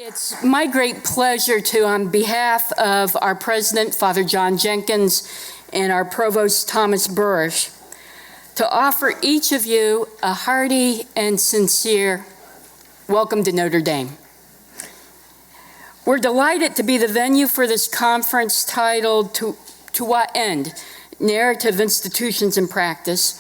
It's my great pleasure to, on behalf of our president, Father John Jenkins, and our provost, Thomas Burrish, to offer each of you a hearty and sincere welcome to Notre Dame. We're delighted to be the venue for this conference titled To What End? Narrative Institutions and Practice,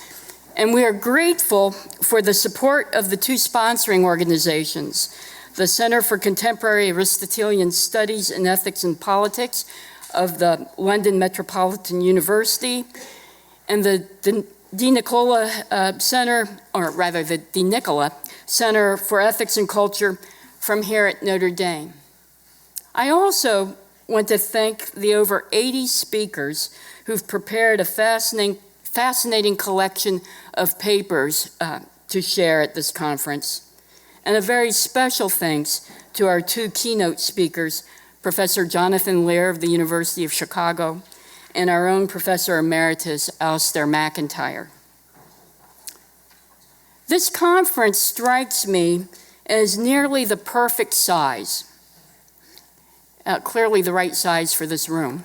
and we are grateful for the support of the two sponsoring organizations, the Center for Contemporary Aristotelian Studies in Ethics and Politics of the London Metropolitan University, and the De Nicola Center, or rather the De Nicola Center for Ethics and Culture from here at Notre Dame. I also want to thank the over 80 speakers who've prepared a fascinating collection of papers to share at this conference. And a very special thanks to our two keynote speakers, Professor Jonathan Lear of the University of Chicago, and our own Professor Emeritus, Alasdair MacIntyre. This conference strikes me as nearly the perfect size, clearly the right size for this room.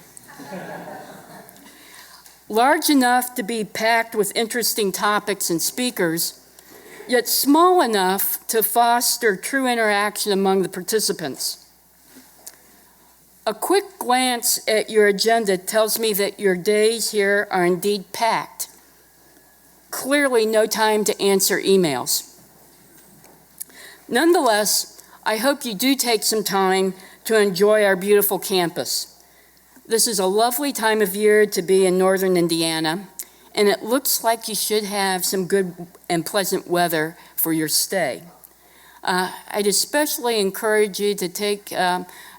Large enough to be packed with interesting topics and speakers, yet small enough to foster true interaction among the participants. A quick glance at your agenda tells me that your days here are indeed packed. Clearly no time to answer emails. Nonetheless, I hope you do take some time to enjoy our beautiful campus. This is a lovely time of year to be in northern Indiana, and it looks like you should have some good and pleasant weather for your stay. I'd especially encourage you to take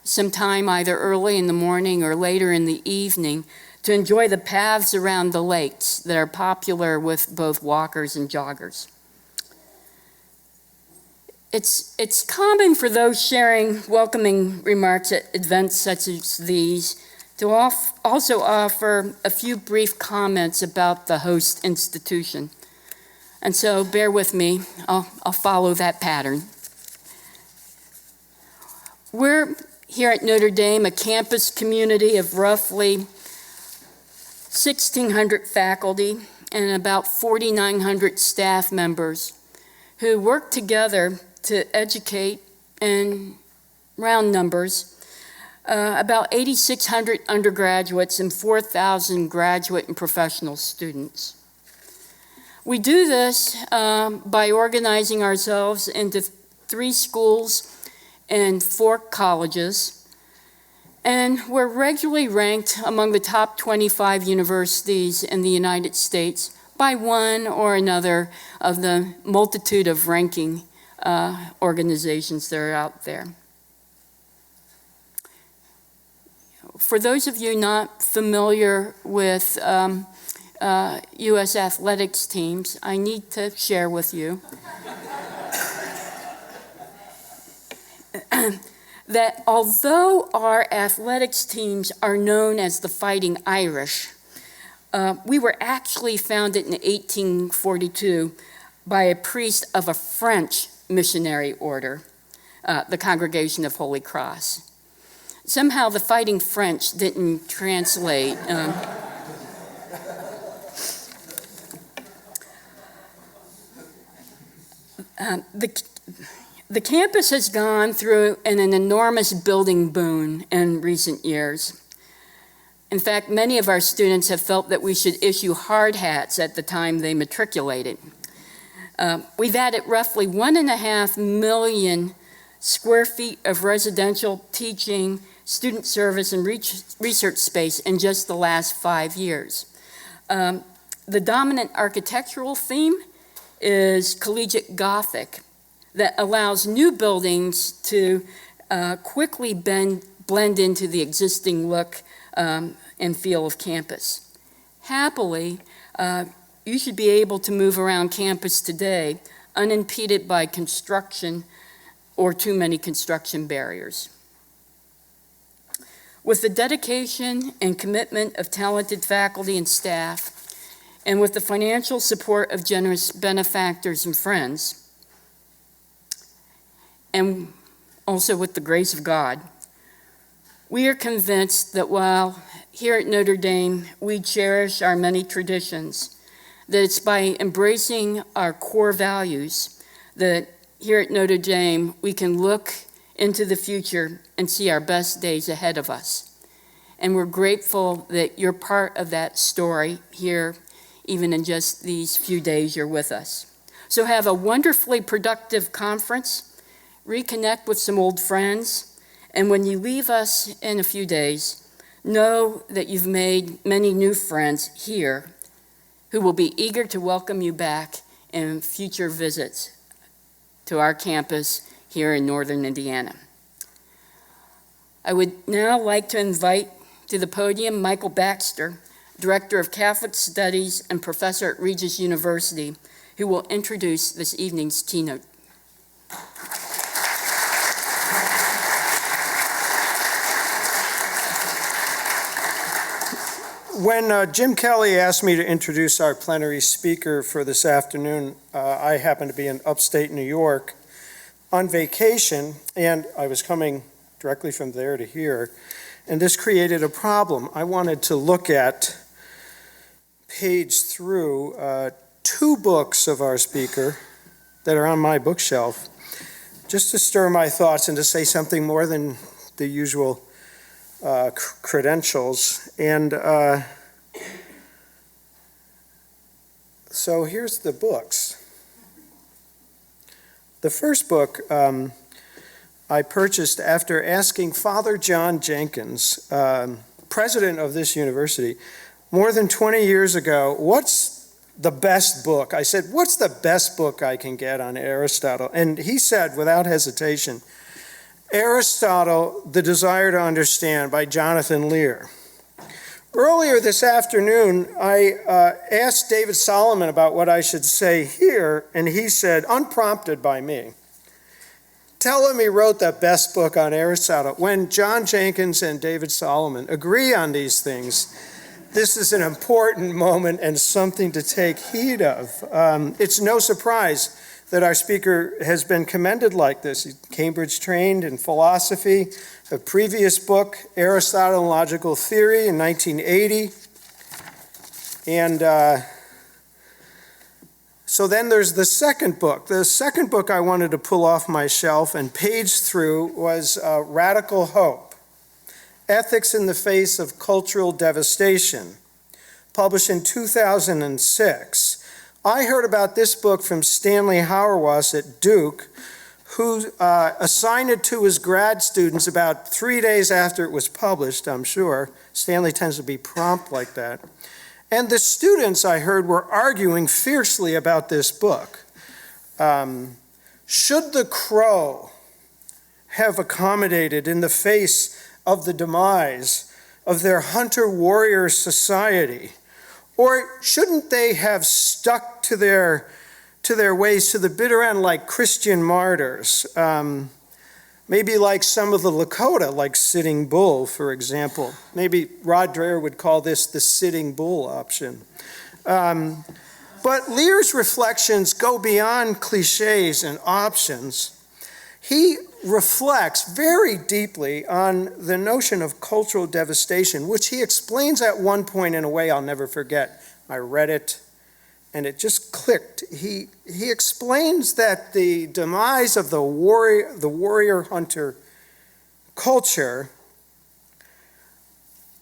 some time either early in the morning or later in the evening to enjoy the paths around the lakes that are popular with both walkers and joggers. It's common for those sharing welcoming remarks at events such as these to also offer a few brief comments about the host institution. And so bear with me, I'll follow that pattern. We're here at Notre Dame, a campus community of roughly 1,600 faculty and about 4,900 staff members who work together to educate, in round numbers, about 8,600 undergraduates and 4,000 graduate and professional students. We do this by organizing ourselves into 3 schools and 4 colleges, and we're regularly ranked among the top 25 universities in the United States by one or another of the multitude of ranking organizations that are out there. For those of you not familiar with U.S. athletics teams, I need to share with you that although our athletics teams are known as the Fighting Irish, we were actually founded in 1842 by a priest of a French missionary order, the Congregation of Holy Cross. Somehow the Fighting French didn't translate. The campus has gone through an enormous building boom in recent years. In fact, many of our students have felt that we should issue hard hats at the time they matriculated. We've added roughly 1.5 million square feet of residential, teaching, student service, and research space in just the last 5 years. The dominant architectural theme is collegiate Gothic that allows new buildings to quickly blend into the existing look and feel of campus. Happily, you should be able to move around campus today unimpeded by construction or too many construction barriers. With the dedication and commitment of talented faculty and staff, and with the financial support of generous benefactors and friends, and also with the grace of God. We are convinced that while here at Notre Dame we cherish our many traditions, that it's by embracing our core values that here at Notre Dame we can look into the future and see our best days ahead of us. And we're grateful that you're part of that story here, even in just these few days you're with us. So have a wonderfully productive conference, reconnect with some old friends, and when you leave us in a few days, know that you've made many new friends here who will be eager to welcome you back in future visits to our campus here in Northern Indiana. I would now like to invite to the podium Michael Baxter, Director of Catholic Studies and Professor at Regis University, who will introduce this evening's keynote. When Jim Kelly asked me to introduce our plenary speaker for this afternoon, I happened to be in upstate New York on vacation, and I was coming directly from there to here, and this created a problem. I wanted to look at, page through, two books of our speaker that are on my bookshelf, just to stir my thoughts and to say something more than the usual credentials. And so here's the books. The first book I purchased after asking Father John Jenkins, president of this university, more than 20 years ago, what's the best book? I said, what's the best book I can get on Aristotle? And he said, without hesitation, Aristotle, The Desire to Understand by Jonathan Lear. Earlier this afternoon, I asked David Solomon about what I should say here, and he said, unprompted by me, tell him he wrote the best book on Aristotle. When John Jenkins and David Solomon agree on these things, this is an important moment and something to take heed of. It's no surprise that our speaker has been commended like this. He's Cambridge trained in philosophy, a previous book, Aristotle and Logical Theory in 1980. And so then there's the second book. The second book I wanted to pull off my shelf and page through was Radical Hope, Ethics in the Face of Cultural Devastation, published in 2006. I heard about this book from Stanley Hauerwas at Duke, who assigned it to his grad students about 3 days after it was published, I'm sure. Stanley tends to be prompt like that. And the students, I heard, were arguing fiercely about this book. Should the crow have accommodated in the face of the demise of their hunter-warrior society? Or shouldn't they have stuck to their ways to the bitter end like Christian martyrs? Maybe like some of the Lakota, like Sitting Bull, for example. Maybe Rod Dreher would call this the Sitting Bull option. But Lear's reflections go beyond cliches and options. He reflects very deeply on the notion of cultural devastation, which he explains at one point in a way I'll never forget. I read it, and it just clicked. He explains that the demise of the warrior-hunter culture,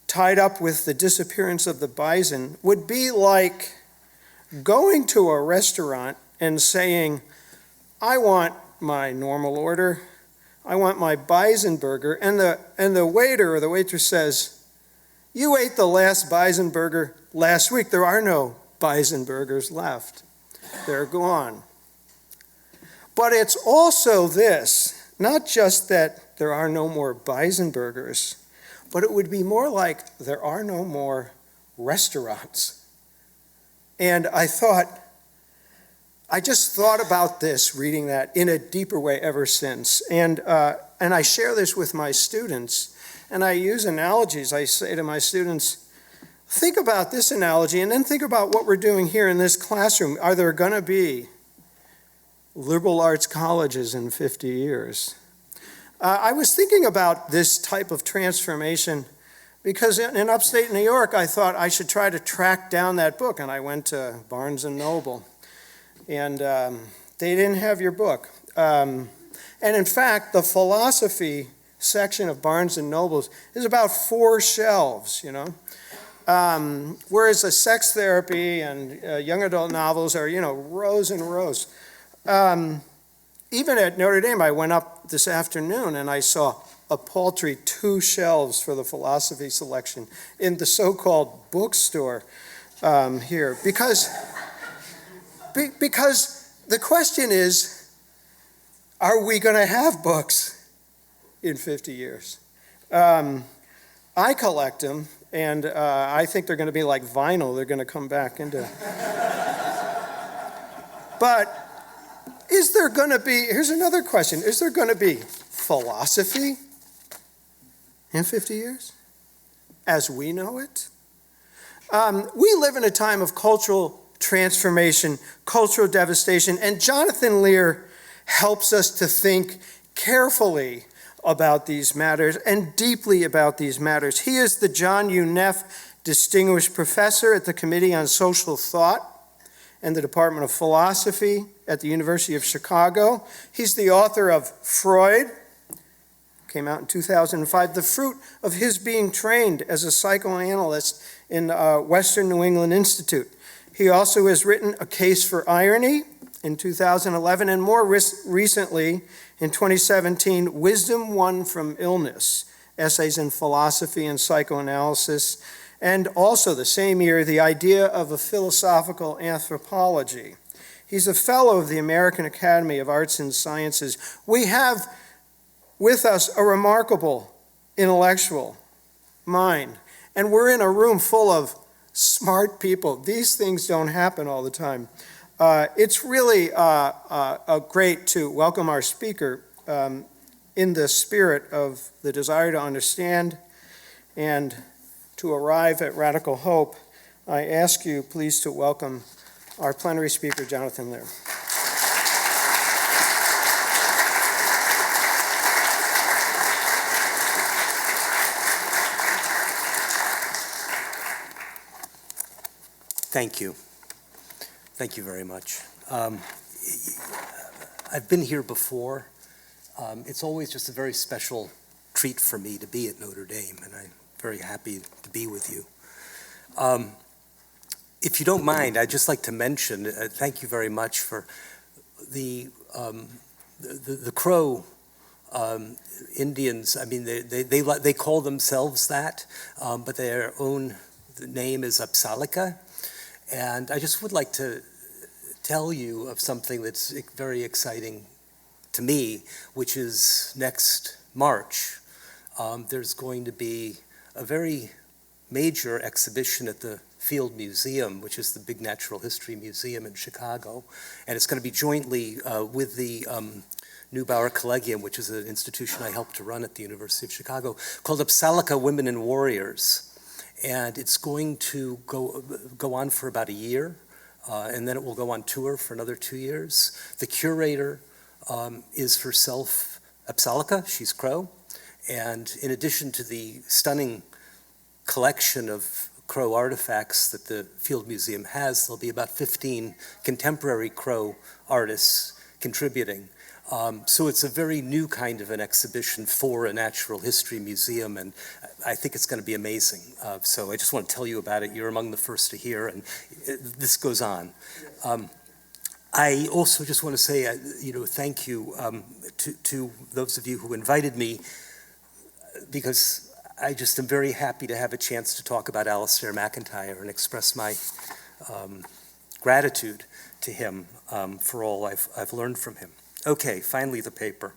tied up with the disappearance of the bison, would be like going to a restaurant and saying, I want my normal order, I want my bison burger, and the waiter or the waitress says, you ate the last bison burger last week. There are no bison burgers left. They're gone. But it's also this, not just that there are no more bison burgers, but it would be more like there are no more restaurants. And I just thought about this, reading that in a deeper way ever since. And I share this with my students, and I use analogies. I say to my students, think about this analogy, and then think about what we're doing here in this classroom. Are there going to be liberal arts colleges in 50 years? I was thinking about this type of transformation because in upstate New York, I thought I should try to track down that book, and I went to Barnes & Noble, and they didn't have your book. And in fact, the philosophy section of Barnes & Noble's is about 4 shelves, you know? Whereas the sex therapy and young adult novels are, you know, rows and rows. Even at Notre Dame, I went up this afternoon and I saw a paltry 2 shelves for the philosophy selection in the so-called bookstore here. Because the question is, are we going to have books in 50 years? I collect them, and I think they're going to be like vinyl. They're going to come back into... But is there going to be, here's another question, is there going to be philosophy in 50 years as we know it? We live in a time of cultural transformation, cultural devastation, and Jonathan Lear helps us to think carefully about these matters and deeply about these matters. He is the John U. Neff Distinguished Professor at the Committee on Social Thought and the Department of Philosophy at the University of Chicago. He's the author of Freud, came out in 2005, the fruit of his being trained as a psychoanalyst in Western New England Institute. He also has written A Case for Irony in 2011, and more recently, in 2017, Wisdom Won from Illness, Essays in Philosophy and Psychoanalysis, and also the same year, The Idea of a Philosophical Anthropology. He's a fellow of the American Academy of Arts and Sciences. We have with us a remarkable intellectual mind, and we're in a room full of smart people. These things don't happen all the time. It's really great to welcome our speaker in the spirit of the desire to understand and to arrive at radical hope. I ask you please to welcome our plenary speaker, Jonathan Lear. Thank you. Thank you very much. I've been here before. It's always just a very special treat for me to be at Notre Dame, and I'm very happy to be with you. If you don't mind, I'd just like to mention, thank you very much for the Crow Indians. I mean, they call themselves that, but their own name is Apsallika. And I just would like to tell you of something that's very exciting to me, which is next March. There's going to be a very major exhibition at the Field Museum, which is the big natural history museum in Chicago. And it's going to be jointly with the Neubauer Collegium, which is an institution I helped to run at the University of Chicago, called Apsallika Women and Warriors. And it's going to go on for about a year, and then it will go on tour for another 2 years. The curator is herself Apsallika, she's Crow, and in addition to the stunning collection of Crow artifacts that the Field Museum has, there'll be about 15 contemporary Crow artists contributing. So it's a very new kind of an exhibition for a natural history museum, and I think it's going to be amazing. So I just want to tell you about it. You're among the first to hear, and this goes on. I also just want to say, thank you to those of you who invited me, because I just am very happy to have a chance to talk about Alasdair MacIntyre and express my gratitude to him for all I've learned from him. Okay, finally the paper.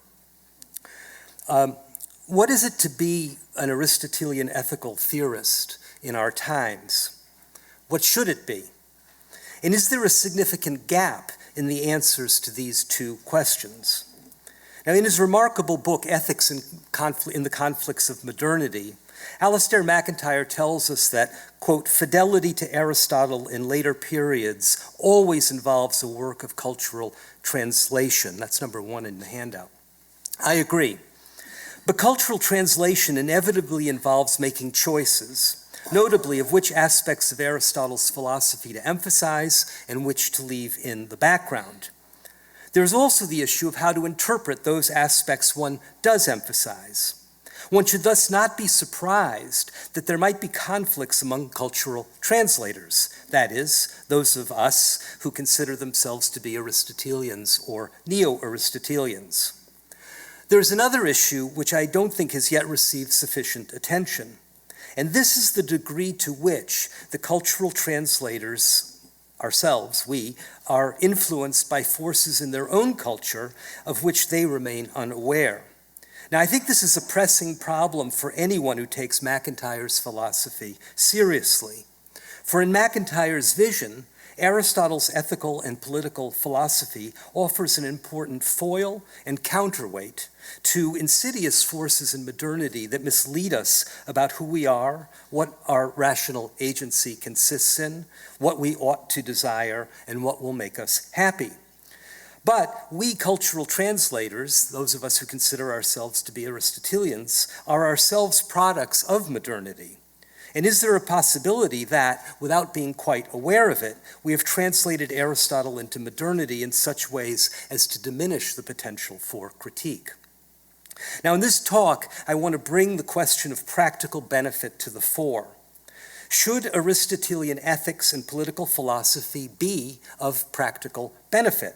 What is it to be an Aristotelian ethical theorist in our times? What should it be? And is there a significant gap in the answers to these 2 questions? Now, in his remarkable book, Ethics in the Conflicts of Modernity, Alasdair MacIntyre tells us that, quote, fidelity to Aristotle in later periods always involves a work of cultural translation. That's number 1 in the handout. I agree. But cultural translation inevitably involves making choices, notably of which aspects of Aristotle's philosophy to emphasize and which to leave in the background. There's also the issue of how to interpret those aspects one does emphasize. One should thus not be surprised that there might be conflicts among cultural translators, that is, those of us who consider themselves to be Aristotelians or neo-Aristotelians. There's another issue which I don't think has yet received sufficient attention, and this is the degree to which the cultural translators, ourselves, we, are influenced by forces in their own culture of which they remain unaware. Now, I think this is a pressing problem for anyone who takes MacIntyre's philosophy seriously. For in MacIntyre's vision, Aristotle's ethical and political philosophy offers an important foil and counterweight to insidious forces in modernity that mislead us about who we are, what our rational agency consists in, what we ought to desire, and what will make us happy. But we cultural translators, those of us who consider ourselves to be Aristotelians, are ourselves products of modernity. And is there a possibility that, without being quite aware of it, we have translated Aristotle into modernity in such ways as to diminish the potential for critique? Now, in this talk, I want to bring the question of practical benefit to the fore. Should Aristotelian ethics and political philosophy be of practical benefit?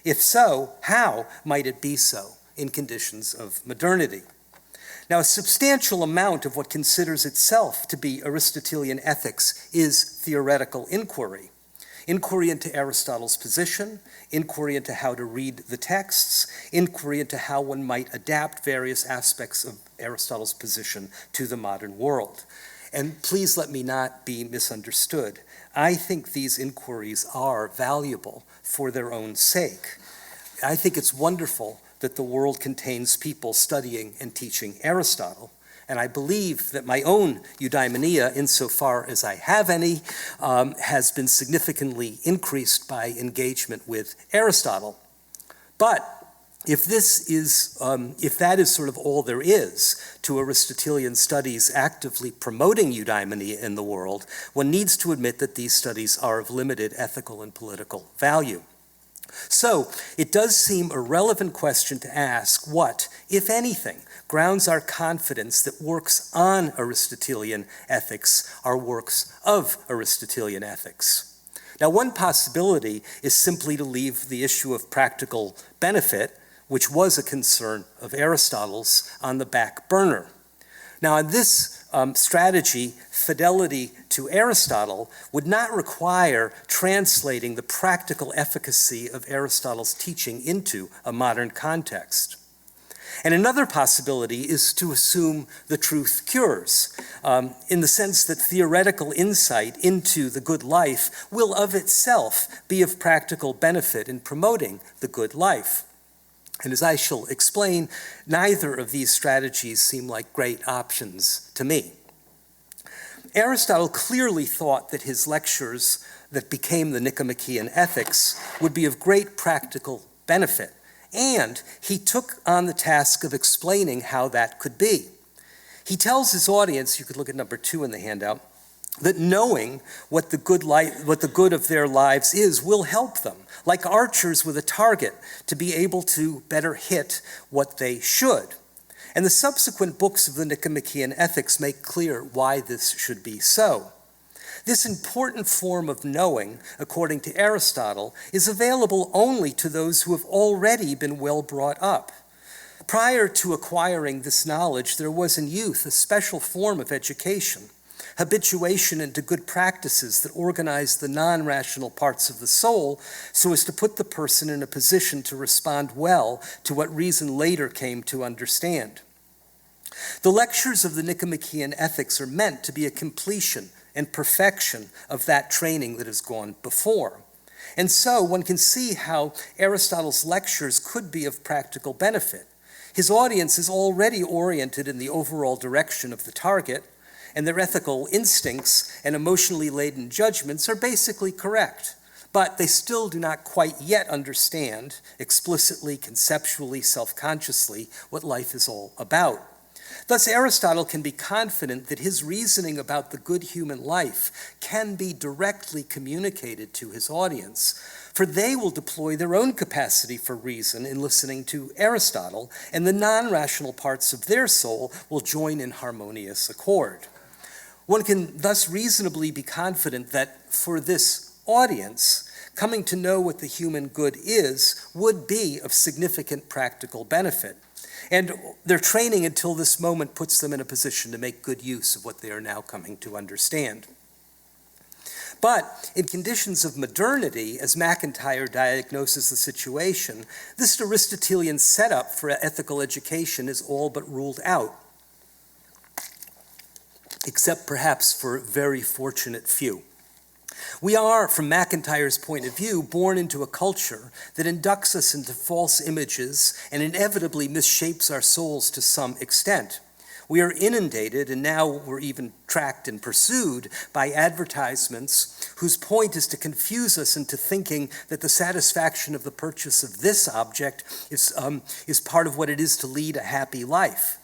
If so, how might it be so in conditions of modernity? Now, a substantial amount of what considers itself to be Aristotelian ethics is theoretical inquiry. Inquiry into Aristotle's position, inquiry into how to read the texts, inquiry into how one might adapt various aspects of Aristotle's position to the modern world. And please let me not be misunderstood. I think these inquiries are valuable for their own sake. I think it's wonderful that the world contains people studying and teaching Aristotle, and I believe that my own eudaimonia, insofar as I have any, has been significantly increased by engagement with Aristotle. But if that is sort of all there is to Aristotelian studies actively promoting eudaimonia in the world, one needs to admit that these studies are of limited ethical and political value. So it does seem a relevant question to ask what, if anything, grounds our confidence that works on Aristotelian ethics are works of Aristotelian ethics. Now, one possibility is simply to leave the issue of practical benefit, which was a concern of Aristotle's, on the back burner. Now, in this strategy, fidelity to Aristotle would not require translating the practical efficacy of Aristotle's teaching into a modern context. And another possibility is to assume the truth cures, in the sense that theoretical insight into the good life will of itself be of practical benefit in promoting the good life. And as I shall explain, neither of these strategies seem like great options to me. Aristotle clearly thought that his lectures that became the Nicomachean Ethics would be of great practical benefit, and he took on the task of explaining how that could be. He tells his audience, you could look at number 2 in the handout, that knowing what the good of their lives is will help them, like archers with a target, to be able to better hit what they should. And the subsequent books of the Nicomachean Ethics make clear why this should be so. This important form of knowing, according to Aristotle, is available only to those who have already been well brought up. Prior to acquiring this knowledge, there was in youth a special form of education, habituation into good practices that organized the non-rational parts of the soul so as to put the person in a position to respond well to what reason later came to understand. The lectures of the Nicomachean Ethics are meant to be a completion and perfection of that training that has gone before. And so one can see how Aristotle's lectures could be of practical benefit. His audience is already oriented in the overall direction of the target, and their ethical instincts and emotionally laden judgments are basically correct. but they still do not quite yet understand, explicitly, conceptually, self-consciously, what life is all about. Thus, Aristotle can be confident that his reasoning about the good human life can be directly communicated to his audience, for they will deploy their own capacity for reason in listening to Aristotle, and the non-rational parts of their soul will join in harmonious accord. One can thus reasonably be confident that for this audience, coming to know what the human good is would be of significant practical benefit. And their training until this moment puts them in a position to make good use of what they are now coming to understand. But in conditions of modernity, as MacIntyre diagnoses the situation, this Aristotelian setup for ethical education is all but ruled out, except perhaps for a very fortunate few. We are, from MacIntyre's point of view, born into a culture that inducts us into false images and inevitably misshapes our souls to some extent. We are inundated, and now we're even tracked and pursued by advertisements whose point is to confuse us into thinking that the satisfaction of the purchase of this object is part of what it is to lead a happy life,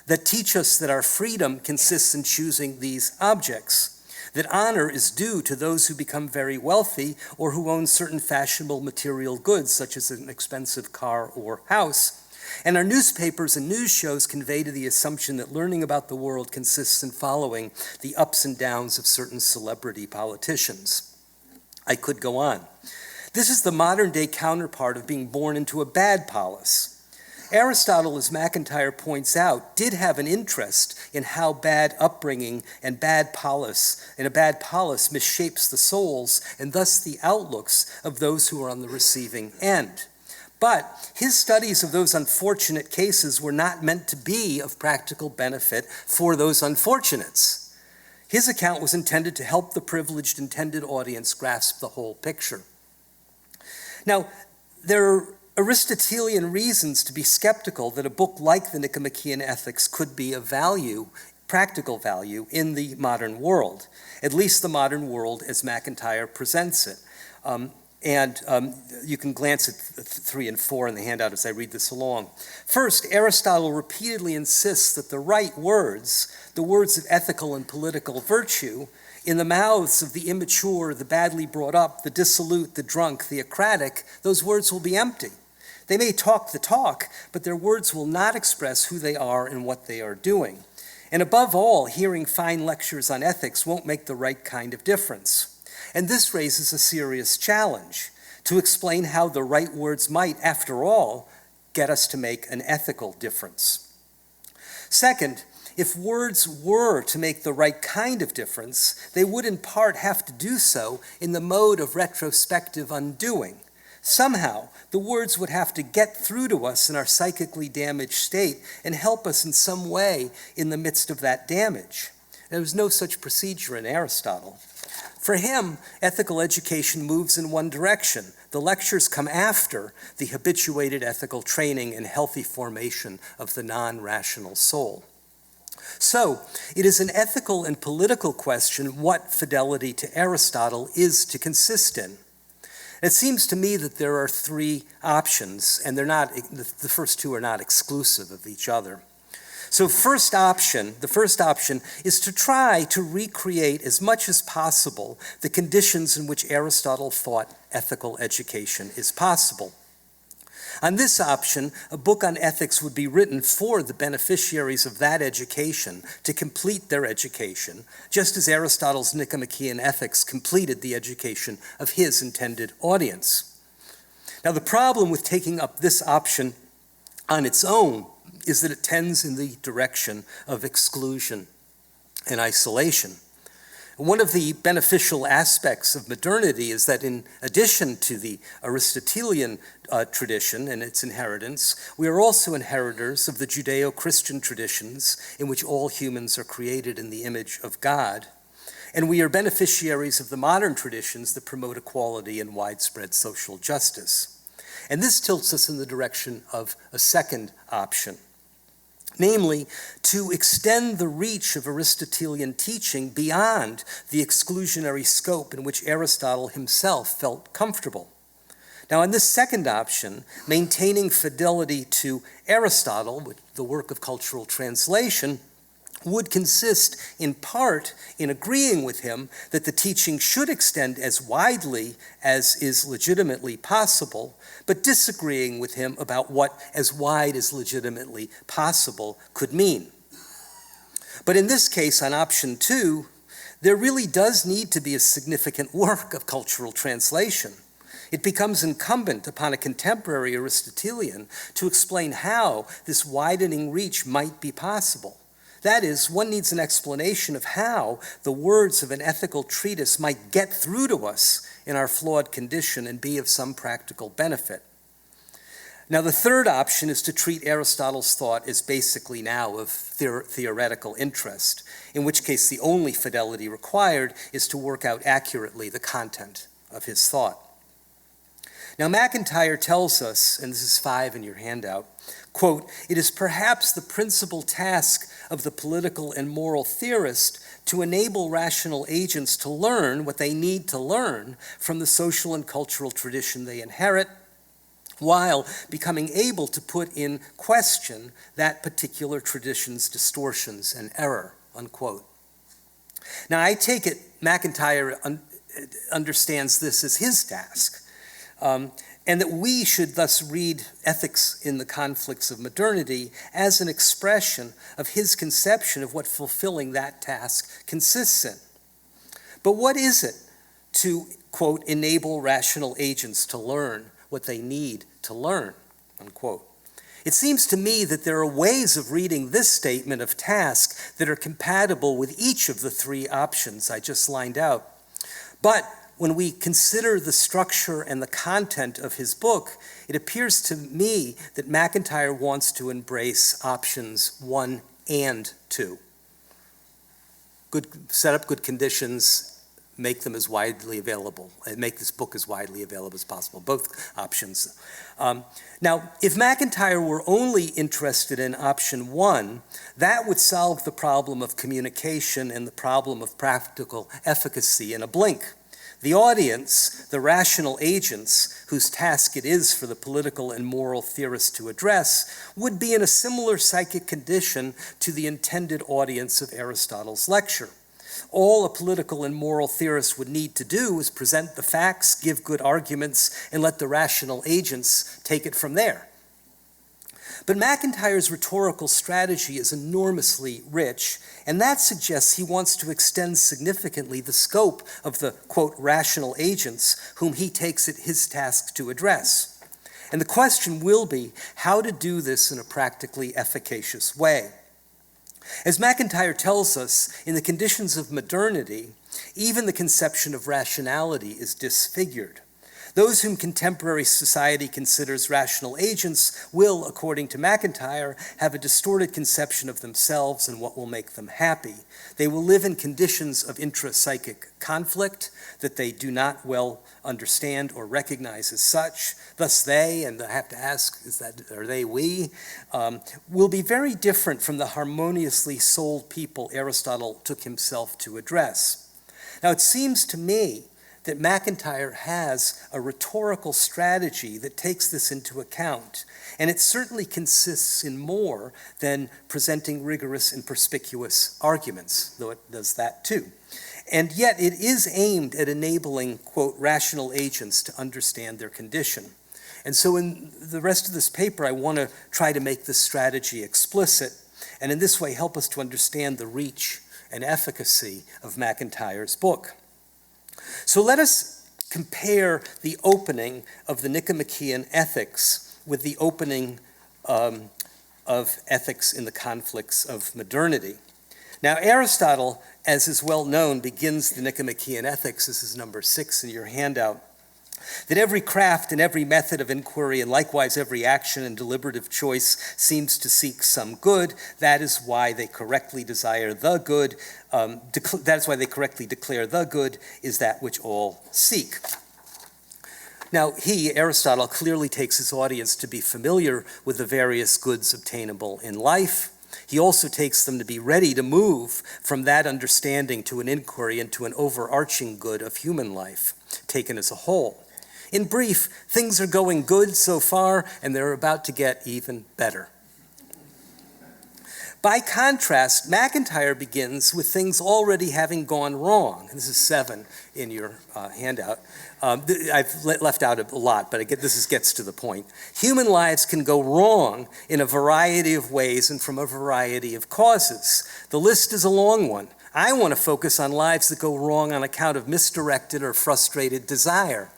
that teach us that our freedom consists in choosing these objects, that honor is due to those who become very wealthy or who own certain fashionable material goods, such as an expensive car or house. And our newspapers and news shows convey to the assumption that learning about the world consists in following the ups and downs of certain celebrity politicians. I could go on. This is the modern-day counterpart of being born into a bad polis. Aristotle, as MacIntyre points out, did have an interest in how bad upbringing and a bad polis misshapes the souls and thus the outlooks of those who are on the receiving end. But his studies of those unfortunate cases were not meant to be of practical benefit for those unfortunates. His account was intended to help the privileged intended audience grasp the whole picture. Now, there are Aristotelian reasons to be skeptical that a book like the Nicomachean Ethics could be of value, practical value, in the modern world, at least the modern world as MacIntyre presents it. You can glance at 3 and 4 in the handout as I read this along. First, Aristotle repeatedly insists that the right words, the words of ethical and political virtue, in the mouths of the immature, the badly brought up, the dissolute, the drunk, the acratic, those words will be empty. They may talk the talk, but their words will not express who they are and what they are doing. And above all, hearing fine lectures on ethics won't make the right kind of difference. And this raises a serious challenge to explain how the right words might, after all, get us to make an ethical difference. Second, if words were to make the right kind of difference, they would in part have to do so in the mode of retrospective undoing. Somehow, the words would have to get through to us in our psychically damaged state and help us in some way in the midst of that damage. There was no such procedure in Aristotle. For him, ethical education moves in one direction. The lectures come after the habituated ethical training and healthy formation of the non-rational soul. So, it is an ethical and political question what fidelity to Aristotle is to consist in. It seems to me that there are 3 options, and the first 2 are not exclusive of each other. So the first option is to try to recreate as much as possible the conditions in which Aristotle thought ethical education is possible. On this option, a book on ethics would be written for the beneficiaries of that education to complete their education, just as Aristotle's Nicomachean Ethics completed the education of his intended audience. Now, the problem with taking up this option on its own is that it tends in the direction of exclusion and isolation. One of the beneficial aspects of modernity is that in addition to the Aristotelian tradition and its inheritance, we are also inheritors of the Judeo-Christian traditions in which all humans are created in the image of God. And we are beneficiaries of the modern traditions that promote equality and widespread social justice. And this tilts us in the direction of a second option. namely, to extend the reach of Aristotelian teaching beyond the exclusionary scope in which Aristotle himself felt comfortable. Now, in this second option, maintaining fidelity to Aristotle, the work of cultural translation, would consist in part in agreeing with him that the teaching should extend as widely as is legitimately possible, but disagreeing with him about what as wide as legitimately possible could mean. But in this case, on option 2, there really does need to be a significant work of cultural translation. It becomes incumbent upon a contemporary Aristotelian to explain how this widening reach might be possible. That is, one needs an explanation of how the words of an ethical treatise might get through to us in our flawed condition and be of some practical benefit. Now, the third option is to treat Aristotle's thought as basically now of theoretical interest, in which case the only fidelity required is to work out accurately the content of his thought. Now, MacIntyre tells us, and this is 5 in your handout, quote, "It is perhaps the principal task of the political and moral theorist to enable rational agents to learn what they need to learn from the social and cultural tradition they inherit, while becoming able to put in question that particular tradition's distortions and error," unquote. Now, I take it MacIntyre understands this as his task, and that we should thus read Ethics in the Conflicts of Modernity as an expression of his conception of what fulfilling that task consists in. But what is it to, quote, enable rational agents to learn what they need to learn, unquote? It seems to me that there are ways of reading this statement of task that are compatible with each of the 3 options I just lined out. But when we consider the structure and the content of his book, it appears to me that MacIntyre wants to embrace options 1 and 2. Set up good conditions, make them as widely available, and make this book as widely available as possible, both options. Now, if MacIntyre were only interested in option 1, that would solve the problem of communication and the problem of practical efficacy in a blink. The audience, the rational agents, whose task it is for the political and moral theorist to address, would be in a similar psychic condition to the intended audience of Aristotle's lecture. All a political and moral theorist would need to do is present the facts, give good arguments, and let the rational agents take it from there. But MacIntyre's rhetorical strategy is enormously rich, and that suggests he wants to extend significantly the scope of the, quote, rational agents whom he takes it his task to address. And the question will be how to do this in a practically efficacious way. As MacIntyre tells us, in the conditions of modernity, even the conception of rationality is disfigured. Those whom contemporary society considers rational agents will, according to MacIntyre, have a distorted conception of themselves and what will make them happy. They will live in conditions of intrapsychic conflict that they do not well understand or recognize as such. Thus they, and I have to ask, are they we, will be very different from the harmoniously souled people Aristotle took himself to address. Now, it seems to me that MacIntyre has a rhetorical strategy that takes this into account, and it certainly consists in more than presenting rigorous and perspicuous arguments, though it does that too. And yet it is aimed at enabling, quote, rational agents to understand their condition. And so in the rest of this paper, I want to try to make this strategy explicit, and in this way help us to understand the reach and efficacy of MacIntyre's book. So let us compare the opening of the Nicomachean Ethics with the opening of Ethics in the Conflicts of Modernity. Now, Aristotle, as is well known, begins the Nicomachean Ethics, this is number 6 in your handout, that every craft and every method of inquiry and likewise every action and deliberative choice seems to seek some good. That is why they correctly desire the good. That is why they correctly declare the good is that which all seek. Now, Aristotle, clearly takes his audience to be familiar with the various goods obtainable in life. He also takes them to be ready to move from that understanding to an inquiry into an overarching good of human life, taken as a whole. In brief, things are going good so far, and they're about to get even better. By contrast, MacIntyre begins with things already having gone wrong. This is 7 in your handout. I've left out a lot, but this gets to the point. Human lives can go wrong in a variety of ways and from a variety of causes. The list is a long one. I want to focus on lives that go wrong on account of misdirected or frustrated desire.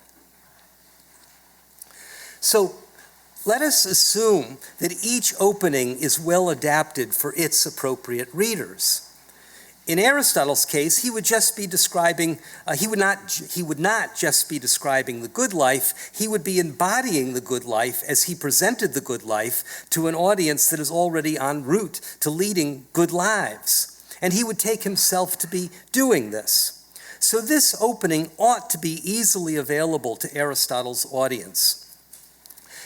So let us assume that each opening is well adapted for its appropriate readers. In Aristotle's case, he would not just be describing the good life, he would be embodying the good life as he presented the good life to an audience that is already en route to leading good lives. And he would take himself to be doing this. So this opening ought to be easily available to Aristotle's audience.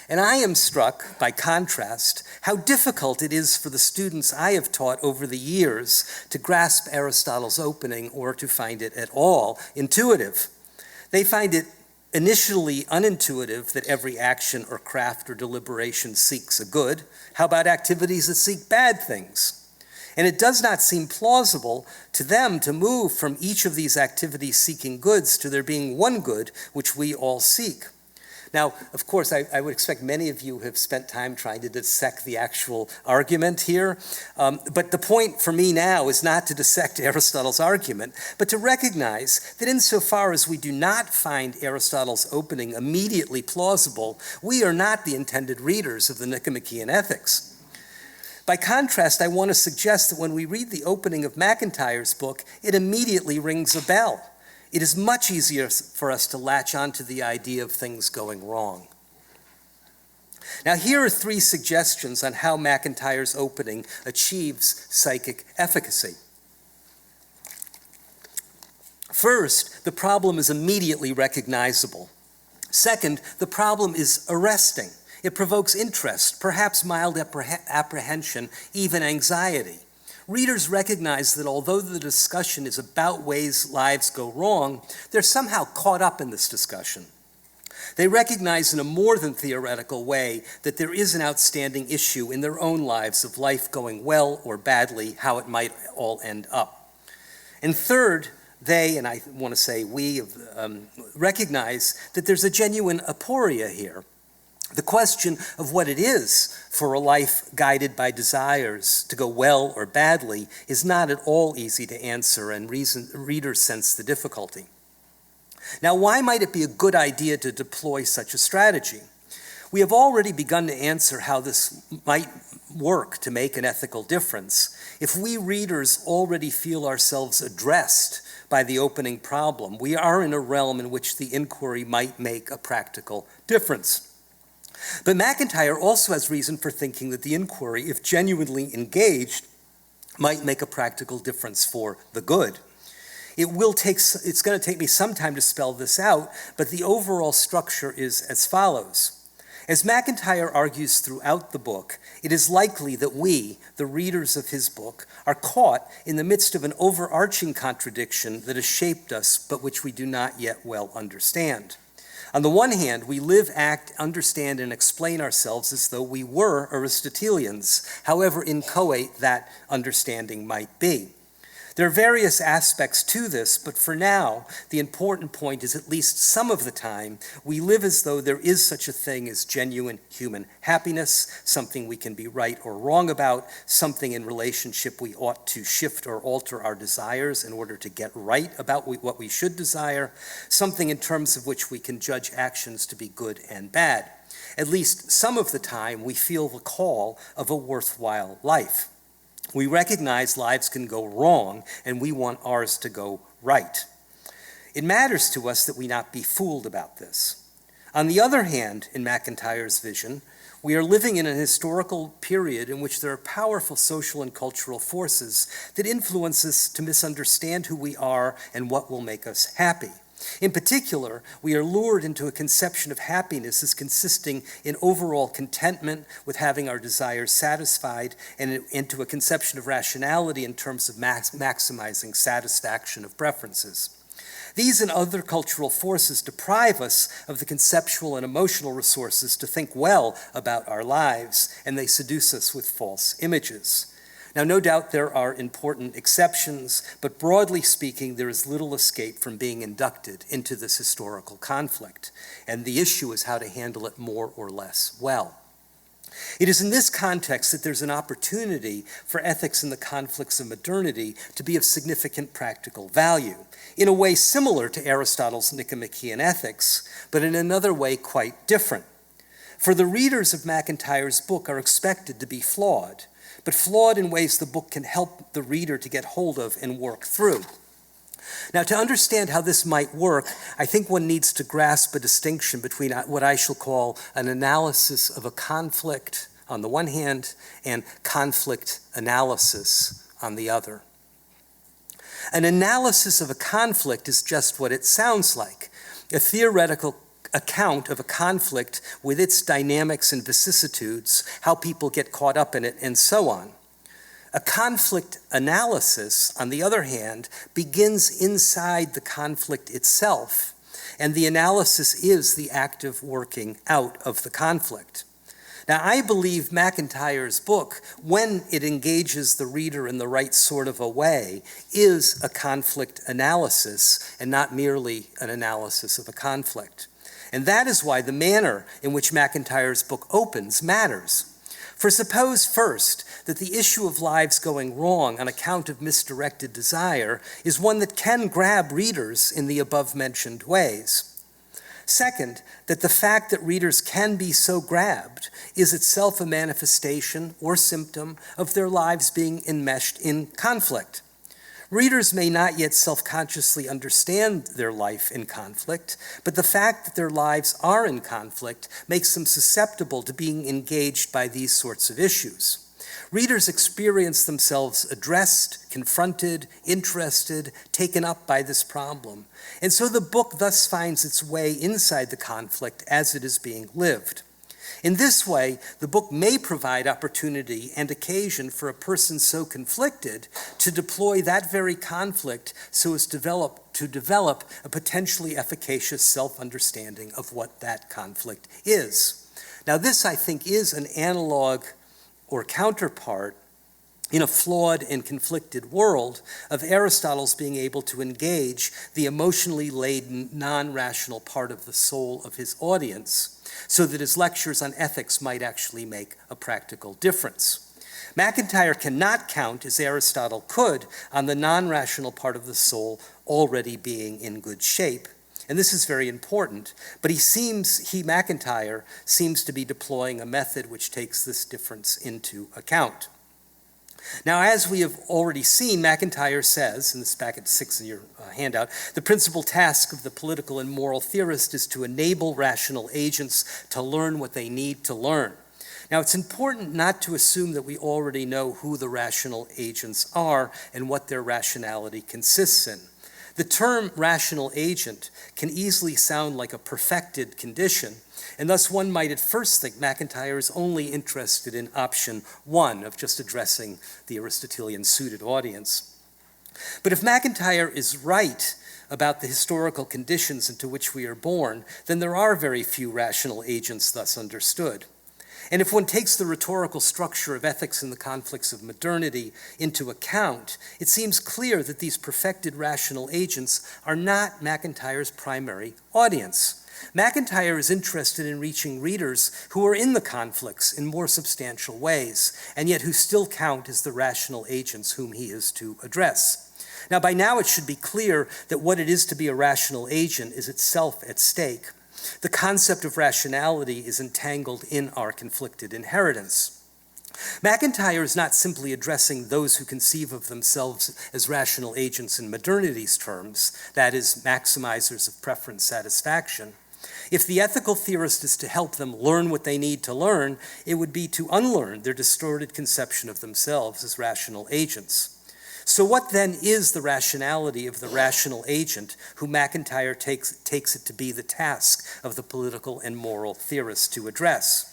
And I am struck, by contrast, how difficult it is for the students I have taught over the years to grasp Aristotle's opening or to find it at all intuitive. They find it initially unintuitive that every action or craft or deliberation seeks a good. How about activities that seek bad things? And it does not seem plausible to them to move from each of these activities seeking goods to there being one good which we all seek. Now, of course, I would expect many of you have spent time trying to dissect the actual argument here. But the point for me now is not to dissect Aristotle's argument, but to recognize that insofar as we do not find Aristotle's opening immediately plausible, we are not the intended readers of the Nicomachean Ethics. By contrast, I want to suggest that when we read the opening of MacIntyre's book, it immediately rings a bell. It is much easier for us to latch onto the idea of things going wrong. Now, here are 3 suggestions on how MacIntyre's opening achieves psychic efficacy. First, the problem is immediately recognizable. Second, the problem is arresting. It provokes interest, perhaps mild apprehension, even anxiety. Readers recognize that although the discussion is about ways lives go wrong, they're somehow caught up in this discussion. They recognize in a more than theoretical way that there is an outstanding issue in their own lives of life going well or badly, how it might all end up. And third, they, and I want to say we, recognize that there's a genuine aporia here. The question of what it is for a life guided by desires to go well or badly is not at all easy to answer, and readers sense the difficulty. Now, why might it be a good idea to deploy such a strategy? We have already begun to answer how this might work to make an ethical difference. If we readers already feel ourselves addressed by the opening problem, we are in a realm in which the inquiry might make a practical difference. But MacIntyre also has reason for thinking that the inquiry, if genuinely engaged, might make a practical difference for the good. It's going to take me some time to spell this out, but the overall structure is as follows. As MacIntyre argues throughout the book, it is likely that we, the readers of his book, are caught in the midst of an overarching contradiction that has shaped us, but which we do not yet well understand. On the one hand, we live, act, understand, and explain ourselves as though we were Aristotelians, however inchoate that understanding might be. There are various aspects to this, but for now, the important point is at least some of the time, we live as though there is such a thing as genuine human happiness, something we can be right or wrong about, something in relationship we ought to shift or alter our desires in order to get right about what we should desire, something in terms of which we can judge actions to be good and bad. At least some of the time, we feel the call of a worthwhile life. We recognize lives can go wrong, and we want ours to go right. It matters to us that we not be fooled about this. On the other hand, in MacIntyre's vision, we are living in an historical period in which there are powerful social and cultural forces that influence us to misunderstand who we are and what will make us happy. In particular, we are lured into a conception of happiness as consisting in overall contentment with having our desires satisfied, and into a conception of rationality in terms of maximizing satisfaction of preferences. These and other cultural forces deprive us of the conceptual and emotional resources to think well about our lives, and they seduce us with false images. Now, no doubt there are important exceptions, but broadly speaking, there is little escape from being inducted into this historical conflict, and the issue is how to handle it more or less well. It is in this context that there's an opportunity for ethics in the conflicts of modernity to be of significant practical value, in a way similar to Aristotle's Nicomachean Ethics, but in another way quite different. For the readers of MacIntyre's book are expected to be flawed, but flawed in ways the book can help the reader to get hold of and work through. Now, to understand how this might work, I think one needs to grasp a distinction between what I shall call an analysis of a conflict on the one hand and conflict analysis on the other. An analysis of a conflict is just what it sounds like, a theoretical account of a conflict with its dynamics and vicissitudes, how people get caught up in it, and so on. A conflict analysis, on the other hand, begins inside the conflict itself, and the analysis is the active working out of the conflict. Now, I believe MacIntyre's book, when it engages the reader in the right sort of a way, is a conflict analysis and not merely an analysis of a conflict. And that is why the manner in which MacIntyre's book opens matters. For suppose first that the issue of lives going wrong on account of misdirected desire is one that can grab readers in the above-mentioned ways. Second, that the fact that readers can be so grabbed is itself a manifestation or symptom of their lives being enmeshed in conflict. Readers may not yet self-consciously understand their life in conflict, but the fact that their lives are in conflict makes them susceptible to being engaged by these sorts of issues. Readers experience themselves addressed, confronted, interested, taken up by this problem. And so the book thus finds its way inside the conflict as it is being lived. In this way, the book may provide opportunity and occasion for a person so conflicted to deploy that very conflict so as to develop a potentially efficacious self-understanding of what that conflict is. Now, this, I think, is an analog or counterpart in a flawed and conflicted world of Aristotle's being able to engage the emotionally laden, non-rational part of the soul of his audience so that his lectures on ethics might actually make a practical difference. MacIntyre cannot count, as Aristotle could, on the non-rational part of the soul already being in good shape. And this is very important, but MacIntyre seems to be deploying a method which takes this difference into account. Now, as we have already seen, MacIntyre says, and this is back at 6 in your handout, the principal task of the political and moral theorist is to enable rational agents to learn what they need to learn. Now, it's important not to assume that we already know who the rational agents are and what their rationality consists in. The term rational agent can easily sound like a perfected condition, and thus one might at first think MacIntyre is only interested in option one of just addressing the Aristotelian suited audience. But if MacIntyre is right about the historical conditions into which we are born, then there are very few rational agents thus understood. And if one takes the rhetorical structure of ethics in the conflicts of modernity into account, it seems clear that these perfected rational agents are not MacIntyre's primary audience. MacIntyre is interested in reaching readers who are in the conflicts in more substantial ways, and yet who still count as the rational agents whom he is to address. Now, by now it should be clear that what it is to be a rational agent is itself at stake. The concept of rationality is entangled in our conflicted inheritance. MacIntyre is not simply addressing those who conceive of themselves as rational agents in modernity's terms, that is, maximizers of preference satisfaction. If the ethical theorist is to help them learn what they need to learn, it would be to unlearn their distorted conception of themselves as rational agents. So what then is the rationality of the rational agent who MacIntyre takes it to be the task of the political and moral theorist to address?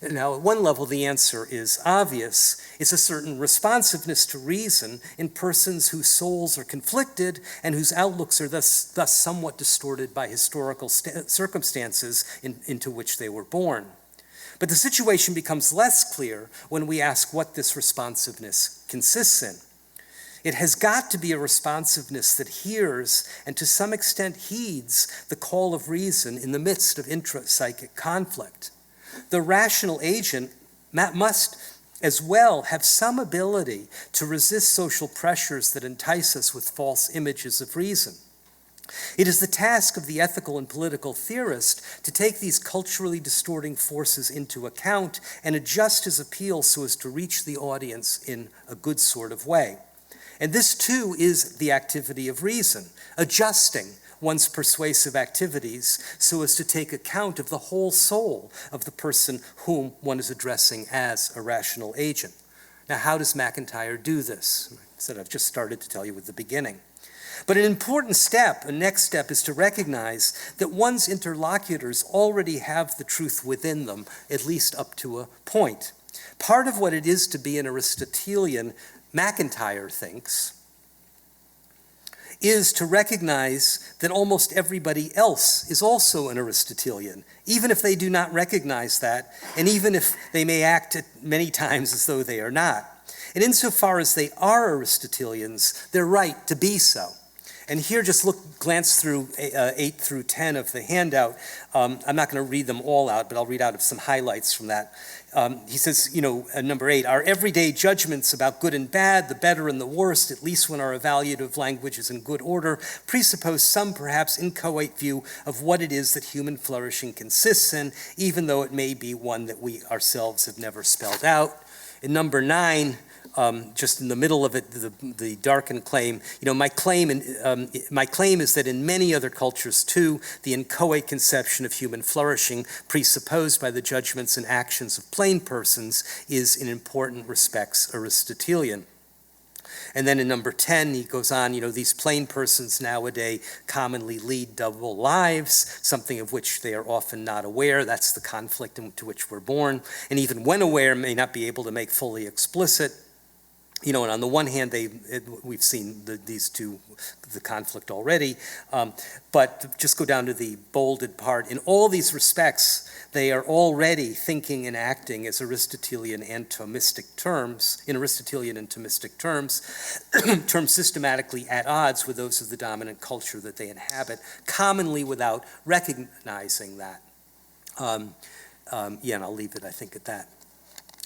Now, at one level, the answer is obvious. It's a certain responsiveness to reason in persons whose souls are conflicted and whose outlooks are thus somewhat distorted by historical circumstances into which they were born. But the situation becomes less clear when we ask what this responsiveness consists in. It has got to be a responsiveness that hears and to some extent heeds the call of reason in the midst of intrapsychic conflict. The rational agent must as well have some ability to resist social pressures that entice us with false images of reason. It is the task of the ethical and political theorist to take these culturally distorting forces into account and adjust his appeal so as to reach the audience in a good sort of way. And this too is the activity of reason, adjusting one's persuasive activities so as to take account of the whole soul of the person whom one is addressing as a rational agent. Now, how does MacIntyre do this? I've just started to tell you at the beginning. But an important step, a next step, is to recognize that one's interlocutors already have the truth within them, at least up to a point. Part of what it is to be an Aristotelian, MacIntyre thinks, is to recognize that almost everybody else is also an Aristotelian, even if they do not recognize that, and even if they may act many times as though they are not. And insofar as they are Aristotelians, they're right to be so. And here, just glance through 8 through 10 of the handout. I'm not going to read them all out, but I'll read out some highlights from that. He says, number 8, our everyday judgments about good and bad, the better and the worst, at least when our evaluative language is in good order, presuppose some perhaps inchoate view of what it is that human flourishing consists in, even though it may be one that we ourselves have never spelled out. In number 9, just in the middle of it, the darkened claim. My claim is that in many other cultures too, the inchoate conception of human flourishing, presupposed by the judgments and actions of plain persons, is in important respects Aristotelian. And then in number 10, he goes on, these plain persons nowadays commonly lead double lives, something of which they are often not aware. That's the conflict into which we're born. And even when aware, may not be able to make fully explicit. And on the one hand, we've seen the conflict already, but just go down to the bolded part. In all these respects, they are already thinking and acting as Aristotelian and Thomistic terms, terms systematically at odds with those of the dominant culture that they inhabit, commonly without recognizing that. And I'll leave it, I think, at that.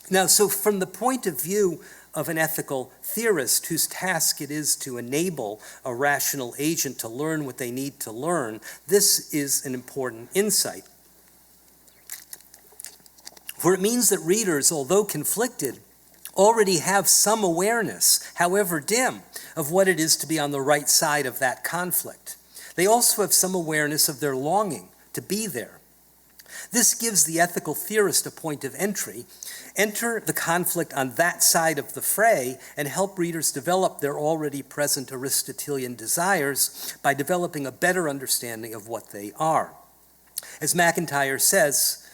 Now, so from the point of view of an ethical theorist whose task it is to enable a rational agent to learn what they need to learn, this is an important insight. For it means that readers, although conflicted, already have some awareness, however dim, of what it is to be on the right side of that conflict. They also have some awareness of their longing to be there. This gives the ethical theorist a point of entry. Enter the conflict on that side of the fray and help readers develop their already present Aristotelian desires by developing a better understanding of what they are. As MacIntyre says,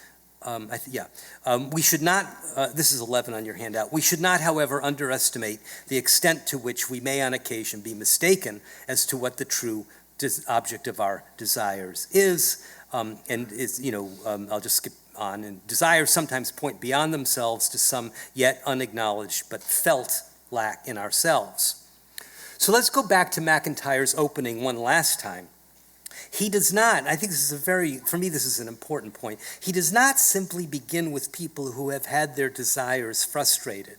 we should not, this is 11 on your handout, we should not, however, underestimate the extent to which we may on occasion be mistaken as to what the true object of our desires is. I'll just skip on. And desires sometimes point beyond themselves to some yet unacknowledged but felt lack in ourselves. So let's go back to MacIntyre's opening one last time. He does not, I think this is for me this is an important point, he does not simply begin with people who have had their desires frustrated,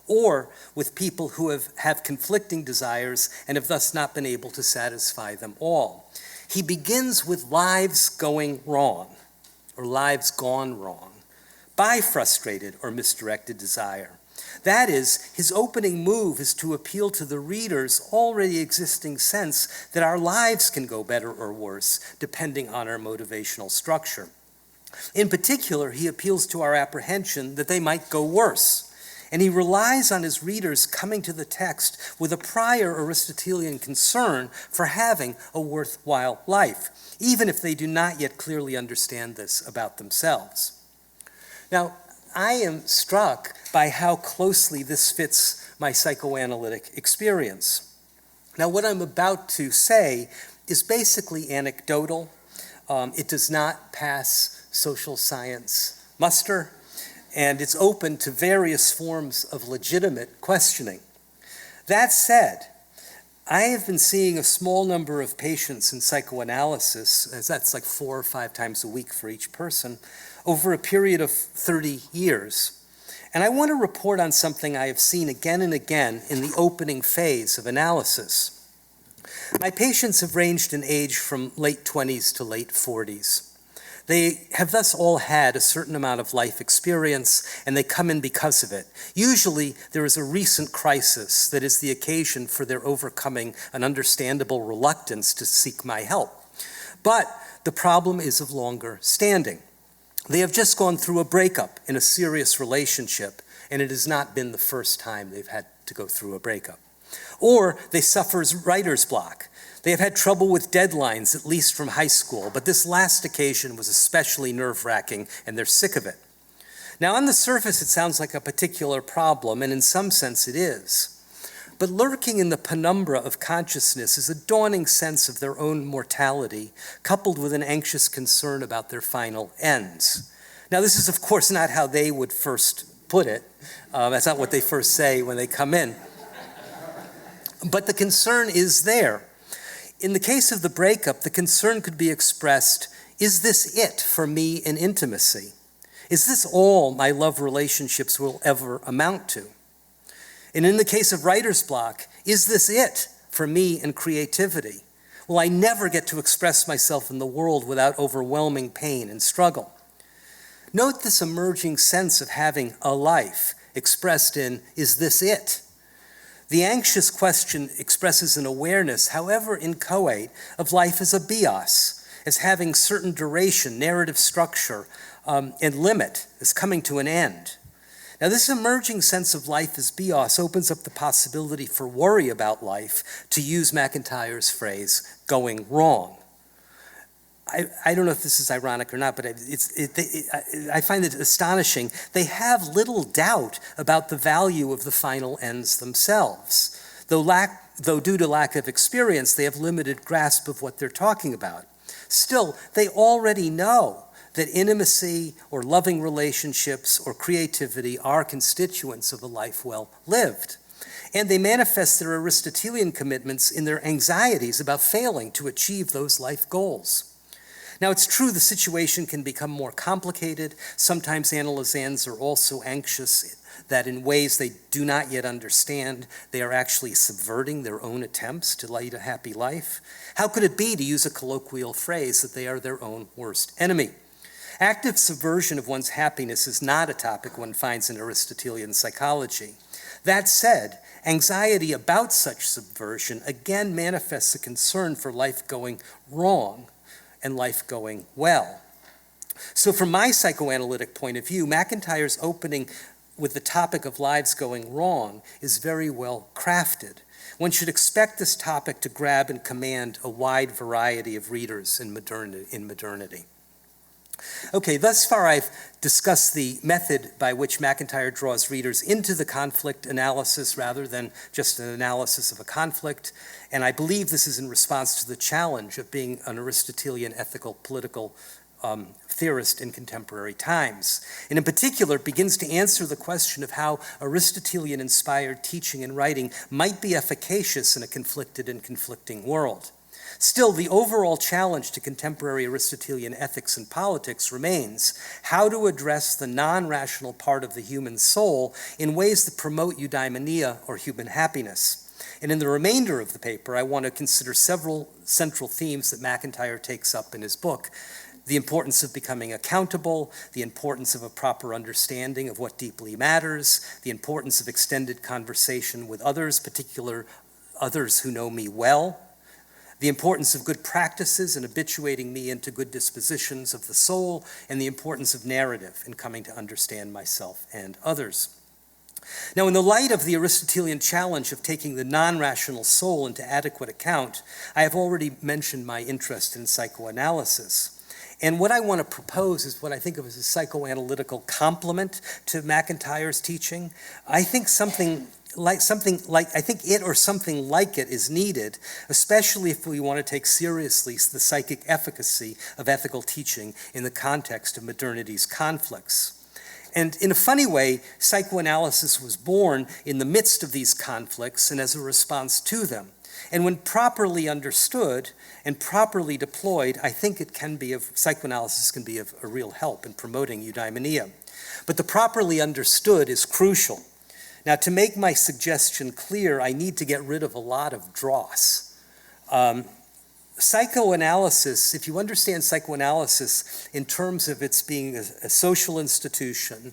or with people who have conflicting desires and have thus not been able to satisfy them all. He begins with lives going wrong, or lives gone wrong, by frustrated or misdirected desire. That is, his opening move is to appeal to the reader's already existing sense that our lives can go better or worse, depending on our motivational structure. In particular, he appeals to our apprehension that they might go worse. and he relies on his readers coming to the text with a prior Aristotelian concern for having a worthwhile life, even if they do not yet clearly understand this about themselves. Now, I am struck by how closely this fits my psychoanalytic experience. Now, what I'm about to say is basically anecdotal. It does not pass social science muster, and it's open to various forms of legitimate questioning. That said, I have been seeing a small number of patients in psychoanalysis, as that's like 4 or 5 times a week for each person, over a period of 30 years. And I want to report on something I have seen again and again in the opening phase of analysis. My patients have ranged in age from late 20s to late 40s. They have thus all had a certain amount of life experience, and they come in because of it. Usually, there is a recent crisis that is the occasion for their overcoming an understandable reluctance to seek my help. But the problem is of longer standing. They have just gone through a breakup in a serious relationship, and it has not been the first time they've had to go through a breakup. Or they suffer writer's block. They have had trouble with deadlines, at least from high school, but this last occasion was especially nerve-wracking, and they're sick of it. Now, on the surface, it sounds like a particular problem, and in some sense it is. But lurking in the penumbra of consciousness is a dawning sense of their own mortality, coupled with an anxious concern about their final ends. Now, this is, of course, not how they would first put it. That's not what they first say when they come in. But the concern is there. In the case of the breakup, the concern could be expressed, is this it for me in intimacy? Is this all my love relationships will ever amount to? And in the case of writer's block, is this it for me in creativity? Will I never get to express myself in the world without overwhelming pain and struggle? Note this emerging sense of having a life expressed in, is this it? The anxious question expresses an awareness, however inchoate, of life as a bios, as having certain duration, narrative structure, and limit, as coming to an end. Now, this emerging sense of life as bios opens up the possibility for worry about life, to use MacIntyre's phrase, going wrong. I don't know if this is ironic or not, but I find it astonishing. They have little doubt about the value of the final ends themselves. Though due to lack of experience, they have limited grasp of what they're talking about. Still, they already know that intimacy or loving relationships or creativity are constituents of a life well lived. And they manifest their Aristotelian commitments in their anxieties about failing to achieve those life goals. Now, it's true the situation can become more complicated. Sometimes analysans are also anxious that in ways they do not yet understand, they are actually subverting their own attempts to lead a happy life. How could it be, to use a colloquial phrase, that they are their own worst enemy? Active subversion of one's happiness is not a topic one finds in Aristotelian psychology. That said, anxiety about such subversion again manifests a concern for life going wrong and life going well. So from my psychoanalytic point of view, MacIntyre's opening with the topic of lives going wrong is very well crafted. One should expect this topic to grab and command a wide variety of readers in modernity. Okay, thus far I've discussed the method by which MacIntyre draws readers into the conflict analysis rather than just an analysis of a conflict, and I believe this is in response to the challenge of being an Aristotelian ethical political theorist in contemporary times, and in particular begins to answer the question of how Aristotelian-inspired teaching and writing might be efficacious in a conflicted and conflicting world. Still, the overall challenge to contemporary Aristotelian ethics and politics remains how to address the non-rational part of the human soul in ways that promote eudaimonia, or human happiness. And in the remainder of the paper, I want to consider several central themes that MacIntyre takes up in his book: the importance of becoming accountable, the importance of a proper understanding of what deeply matters, the importance of extended conversation with others, particular others who know me well, the importance of good practices in habituating me into good dispositions of the soul, and the importance of narrative in coming to understand myself and others. Now, in the light of the Aristotelian challenge of taking the non-rational soul into adequate account, I have already mentioned my interest in psychoanalysis. And what I want to propose is what I think of as a psychoanalytical complement to MacIntyre's teaching. I think something like it or something like it is needed, especially if we want to take seriously the psychic efficacy of ethical teaching in the context of modernity's conflicts. And in a funny way, psychoanalysis was born in the midst of these conflicts and as a response to them. And when properly understood and properly deployed, I think psychoanalysis can be of a real help in promoting eudaimonia. But the properly understood is crucial. Now, to make my suggestion clear, I need to get rid of a lot of dross. Psychoanalysis, if you understand psychoanalysis in terms of its being a social institution,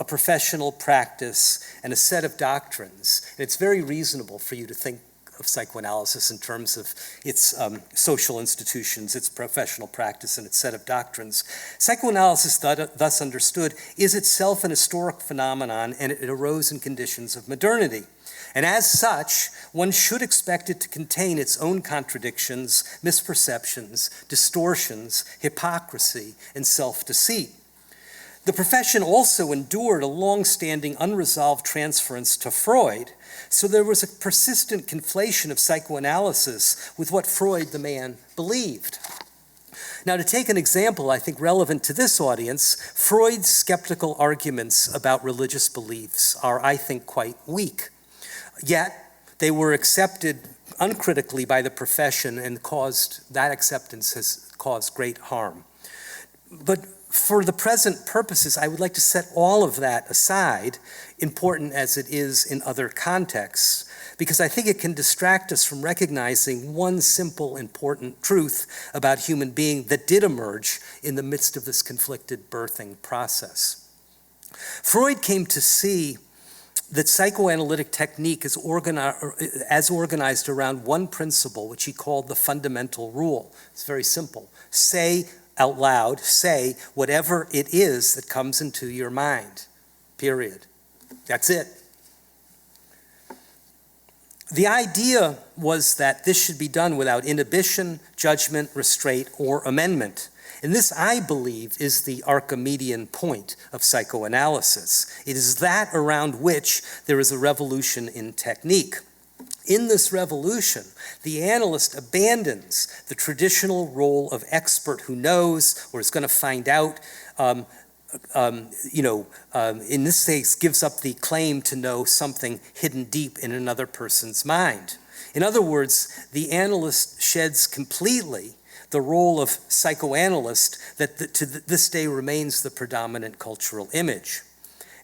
a professional practice, and a set of doctrines, and it's very reasonable for you to think of psychoanalysis in terms of its social institutions, its professional practice, and its set of doctrines. Psychoanalysis, thus understood, is itself an historic phenomenon, and it arose in conditions of modernity. And as such, one should expect it to contain its own contradictions, misperceptions, distortions, hypocrisy, and self-deceit. The profession also endured a long-standing unresolved transference to Freud, so there was a persistent conflation of psychoanalysis with what Freud, the man, believed. Now, to take an example, I think relevant to this audience, Freud's skeptical arguments about religious beliefs are, I think, quite weak. Yet, they were accepted uncritically by the profession, and that acceptance has caused great harm. But for the present purposes, I would like to set all of that aside, important as it is in other contexts, because I think it can distract us from recognizing one simple, important truth about human being that did emerge in the midst of this conflicted birthing process. Freud came to see that psychoanalytic technique is organized around one principle, which he called the fundamental rule. It's very simple. Say out loud, say whatever it is that comes into your mind, period. That's it. The idea was that this should be done without inhibition, judgment, restraint, or amendment. And this, I believe, is the Archimedean point of psychoanalysis. It is that around which there is a revolution in technique. In this revolution, the analyst abandons the traditional role of expert who knows or is going to find out, in this case, gives up the claim to know something hidden deep in another person's mind. In other words, the analyst sheds completely the role of psychoanalyst that to this day remains the predominant cultural image.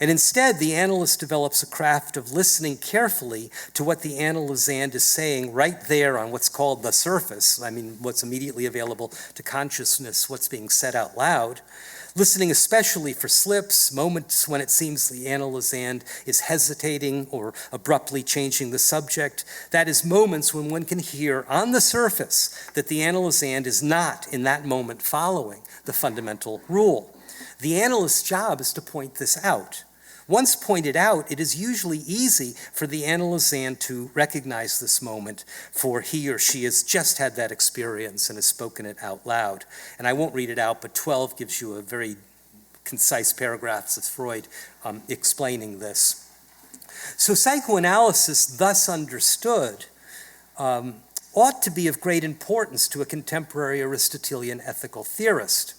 And instead, the analyst develops a craft of listening carefully to what the analysand is saying right there on what's called the surface, what's immediately available to consciousness, what's being said out loud, listening especially for slips, moments when it seems the analysand is hesitating or abruptly changing the subject. That is, moments when one can hear on the surface that the analysand is not in that moment following the fundamental rule. The analyst's job is to point this out. Once pointed out, it is usually easy for the analysand to recognize this moment, for he or she has just had that experience and has spoken it out loud. And I won't read it out, but 12 gives you a very concise paragraphs of Freud explaining this. So psychoanalysis, thus understood, ought to be of great importance to a contemporary Aristotelian ethical theorist.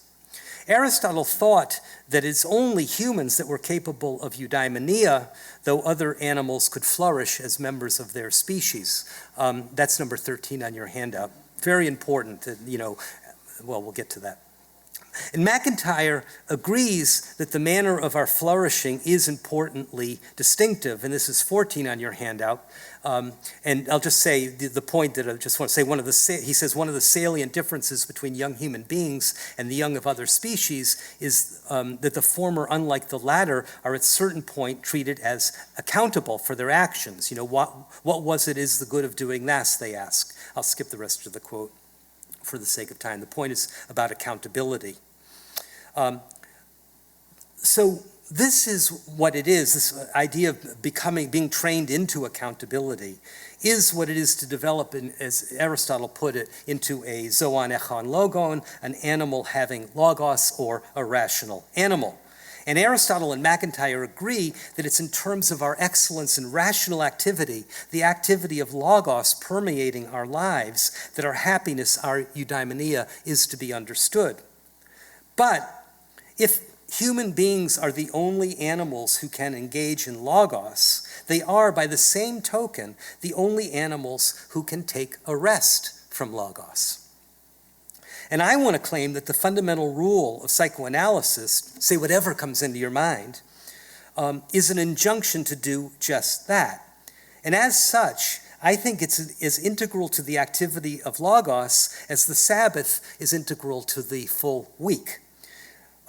Aristotle thought that it's only humans that were capable of eudaimonia, though other animals could flourish as members of their species. That's number 13 on your handout. Very important, we'll get to that. And MacIntyre agrees that the manner of our flourishing is importantly distinctive, and this is 14 on your handout. And I'll just say the point that I just want to say, he says one of the salient differences between young human beings and the young of other species is that the former, unlike the latter, are at a certain point treated as accountable for their actions. What was it is the good of doing this, they ask. I'll skip the rest of the quote for the sake of time. The point is about accountability. So this is what it is, this idea of being trained into accountability is what it is to develop, as Aristotle put it, into a zoon echon logon, an animal having logos, or a rational animal. And Aristotle and MacIntyre agree that it's in terms of our excellence in rational activity, the activity of logos permeating our lives, that our happiness, our eudaimonia, is to be understood. But if human beings are the only animals who can engage in logos, they are, by the same token, the only animals who can take a rest from logos. And I want to claim that the fundamental rule of psychoanalysis, say whatever comes into your mind, is an injunction to do just that. And as such, I think it's as integral to the activity of logos as the Sabbath is integral to the full week.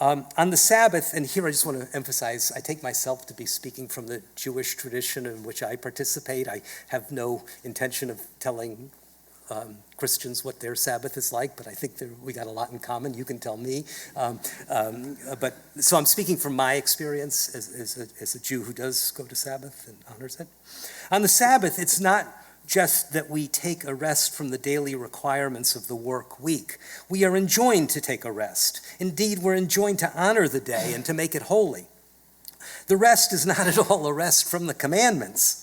On the Sabbath, and here I just want to emphasize, I take myself to be speaking from the Jewish tradition in which I participate. I have no intention of telling Christians what their Sabbath is like, but I think we got a lot in common. You can tell me. So I'm speaking from my experience as a Jew who does go to Sabbath and honors it. On the Sabbath, it's not just that we take a rest from the daily requirements of the work week. We are enjoined to take a rest. Indeed, we're enjoined to honor the day and to make it holy. The rest is not at all a rest from the commandments.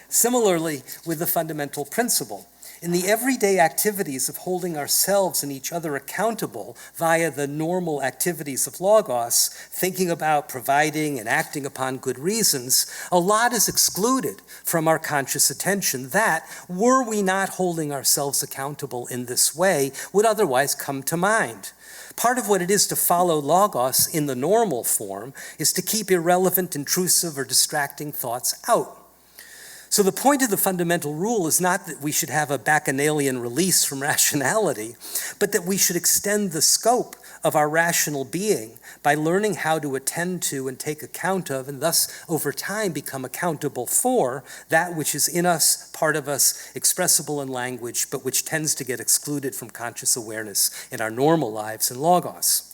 Similarly, with the fundamental principle, in the everyday activities of holding ourselves and each other accountable via the normal activities of logos, thinking about, providing, and acting upon good reasons, a lot is excluded from our conscious attention that, were we not holding ourselves accountable in this way, would otherwise come to mind. Part of what it is to follow logos in the normal form is to keep irrelevant, intrusive, or distracting thoughts out. So the point of the fundamental rule is not that we should have a bacchanalian release from rationality, but that we should extend the scope of our rational being by learning how to attend to and take account of, and thus over time become accountable for, that which is in us, part of us, expressible in language, but which tends to get excluded from conscious awareness in our normal lives and logos.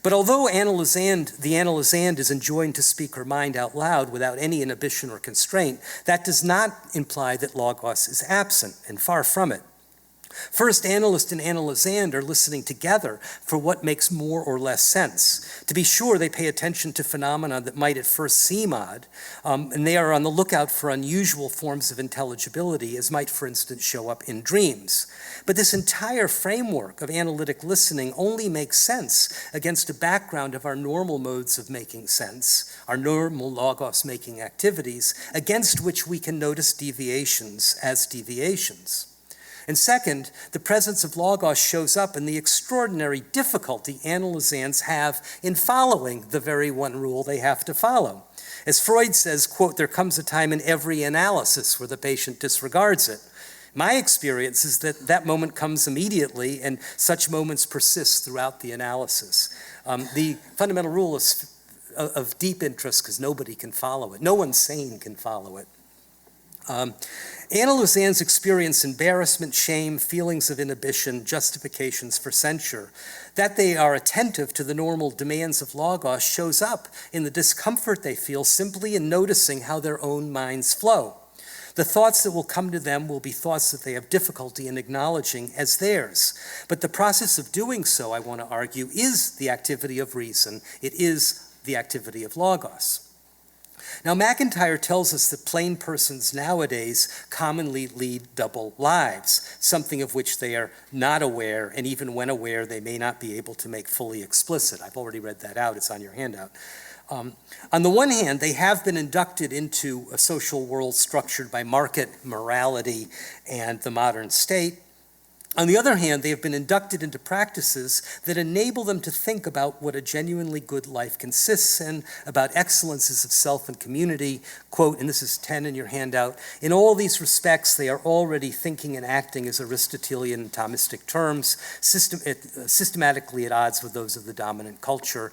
But although the analysand is enjoined to speak her mind out loud without any inhibition or constraint, that does not imply that logos is absent, and far from it. First, analyst and analysand are listening together for what makes more or less sense. To be sure, they pay attention to phenomena that might at first seem odd, and they are on the lookout for unusual forms of intelligibility, as might, for instance, show up in dreams. But this entire framework of analytic listening only makes sense against a background of our normal modes of making sense, our normal logos-making activities, against which we can notice deviations as deviations. And second, the presence of logos shows up in the extraordinary difficulty analysands have in following the very one rule they have to follow. As Freud says, quote, there comes a time in every analysis where the patient disregards it. My experience is that that moment comes immediately, and such moments persist throughout the analysis. The fundamental rule is of deep interest because nobody can follow it. No one sane can follow it. Analysands experience embarrassment, shame, feelings of inhibition, justifications for censure. That they are attentive to the normal demands of logos shows up in the discomfort they feel simply in noticing how their own minds flow. The thoughts that will come to them will be thoughts that they have difficulty in acknowledging as theirs. But the process of doing so, I want to argue, is the activity of reason. It is the activity of logos. Now, MacIntyre tells us that plain persons nowadays commonly lead double lives, something of which they are not aware, and even when aware, they may not be able to make fully explicit. I've already read that out. It's on your handout. On the one hand, they have been inducted into a social world structured by market morality and the modern state. On the other hand, they have been inducted into practices that enable them to think about what a genuinely good life consists in, about excellences of self and community. Quote, and this is 10 in your handout, in all these respects, they are already thinking and acting as Aristotelian and Thomistic terms, systematically at odds with those of the dominant culture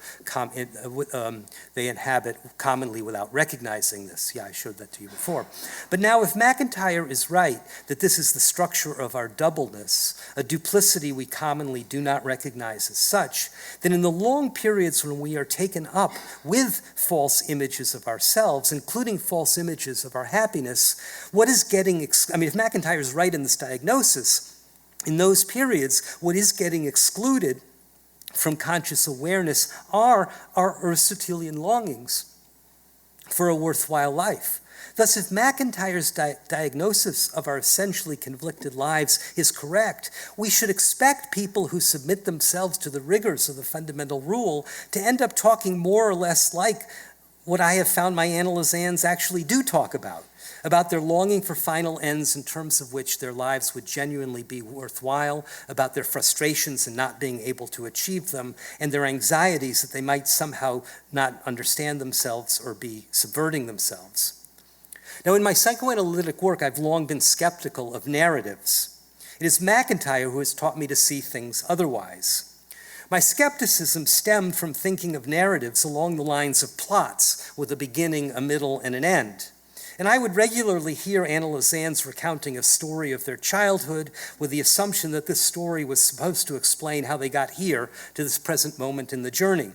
they inhabit, commonly without recognizing this. Yeah, I showed that to you before. But now, if MacIntyre is right, that this is the structure of our doubleness, ourselves, a duplicity we commonly do not recognize as such, then in the long periods when we are taken up with false images of ourselves, including false images of our happiness, if MacIntyre is right in this diagnosis, in those periods, what is getting excluded from conscious awareness are our Aristotelian longings for a worthwhile life. Thus, if MacIntyre's diagnosis of our essentially conflicted lives is correct, we should expect people who submit themselves to the rigors of the fundamental rule to end up talking more or less like what I have found my analysans actually do talk about their longing for final ends in terms of which their lives would genuinely be worthwhile, about their frustrations in not being able to achieve them, and their anxieties that they might somehow not understand themselves or be subverting themselves. Now, in my psychoanalytic work, I've long been skeptical of narratives. It is MacIntyre who has taught me to see things otherwise. My skepticism stemmed from thinking of narratives along the lines of plots with a beginning, a middle, and an end. And I would regularly hear analysans recounting a story of their childhood with the assumption that this story was supposed to explain how they got here to this present moment in the journey.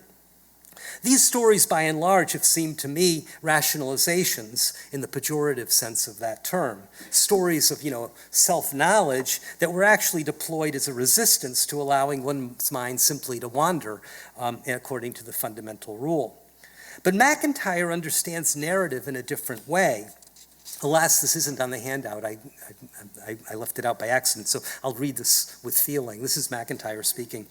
These stories, by and large, have seemed to me rationalizations in the pejorative sense of that term. Stories of, self-knowledge that were actually deployed as a resistance to allowing one's mind simply to wander according to the fundamental rule. But MacIntyre understands narrative in a different way. Alas, this isn't on the handout. I left it out by accident, so I'll read this with feeling. This is MacIntyre speaking.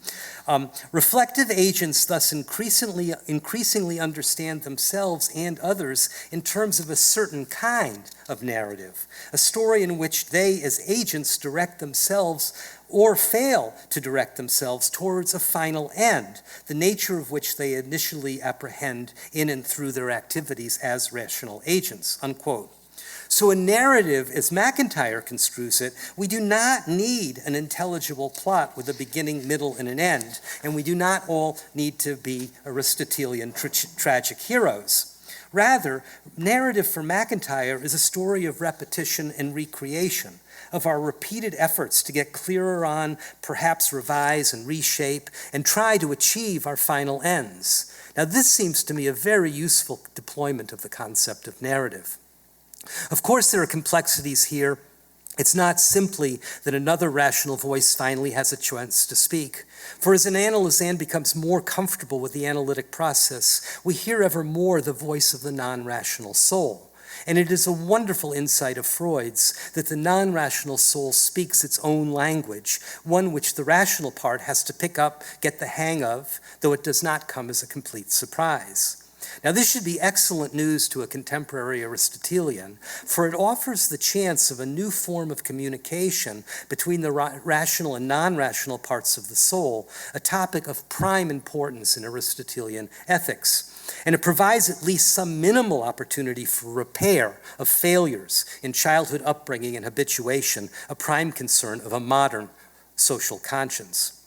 Reflective agents thus increasingly understand themselves and others in terms of a certain kind of narrative, a story in which they as agents direct themselves or fail to direct themselves towards a final end, the nature of which they initially apprehend in and through their activities as rational agents, unquote. So a narrative, as MacIntyre construes it, we do not need an intelligible plot with a beginning, middle, and an end, and we do not all need to be Aristotelian tragic heroes. Rather, narrative for MacIntyre is a story of repetition and recreation, of our repeated efforts to get clearer on, perhaps revise and reshape, and try to achieve our final ends. Now, this seems to me a very useful deployment of the concept of narrative. Of course, there are complexities here. It's not simply that another rational voice finally has a chance to speak. For as an analysan becomes more comfortable with the analytic process, we hear ever more the voice of the non-rational soul. And it is a wonderful insight of Freud's that the non-rational soul speaks its own language, one which the rational part has to pick up, get the hang of, though it does not come as a complete surprise. Now, this should be excellent news to a contemporary Aristotelian, for it offers the chance of a new form of communication between the rational and non-rational parts of the soul, a topic of prime importance in Aristotelian ethics. And it provides at least some minimal opportunity for repair of failures in childhood upbringing and habituation, a prime concern of a modern social conscience.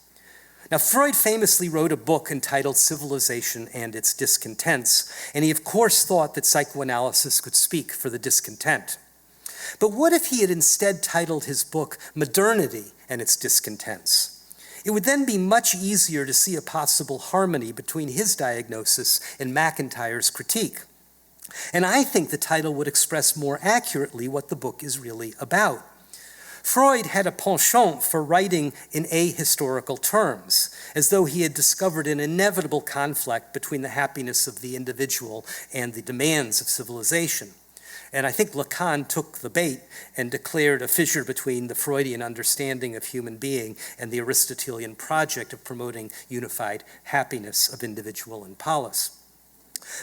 Now, Freud famously wrote a book entitled Civilization and Its Discontents, and he of course thought that psychoanalysis could speak for the discontent. But what if he had instead titled his book Modernity and Its Discontents? It would then be much easier to see a possible harmony between his diagnosis and MacIntyre's critique. And I think the title would express more accurately what the book is really about. Freud had a penchant for writing in ahistorical terms, as though he had discovered an inevitable conflict between the happiness of the individual and the demands of civilization. And I think Lacan took the bait and declared a fissure between the Freudian understanding of human being and the Aristotelian project of promoting unified happiness of individual and polis.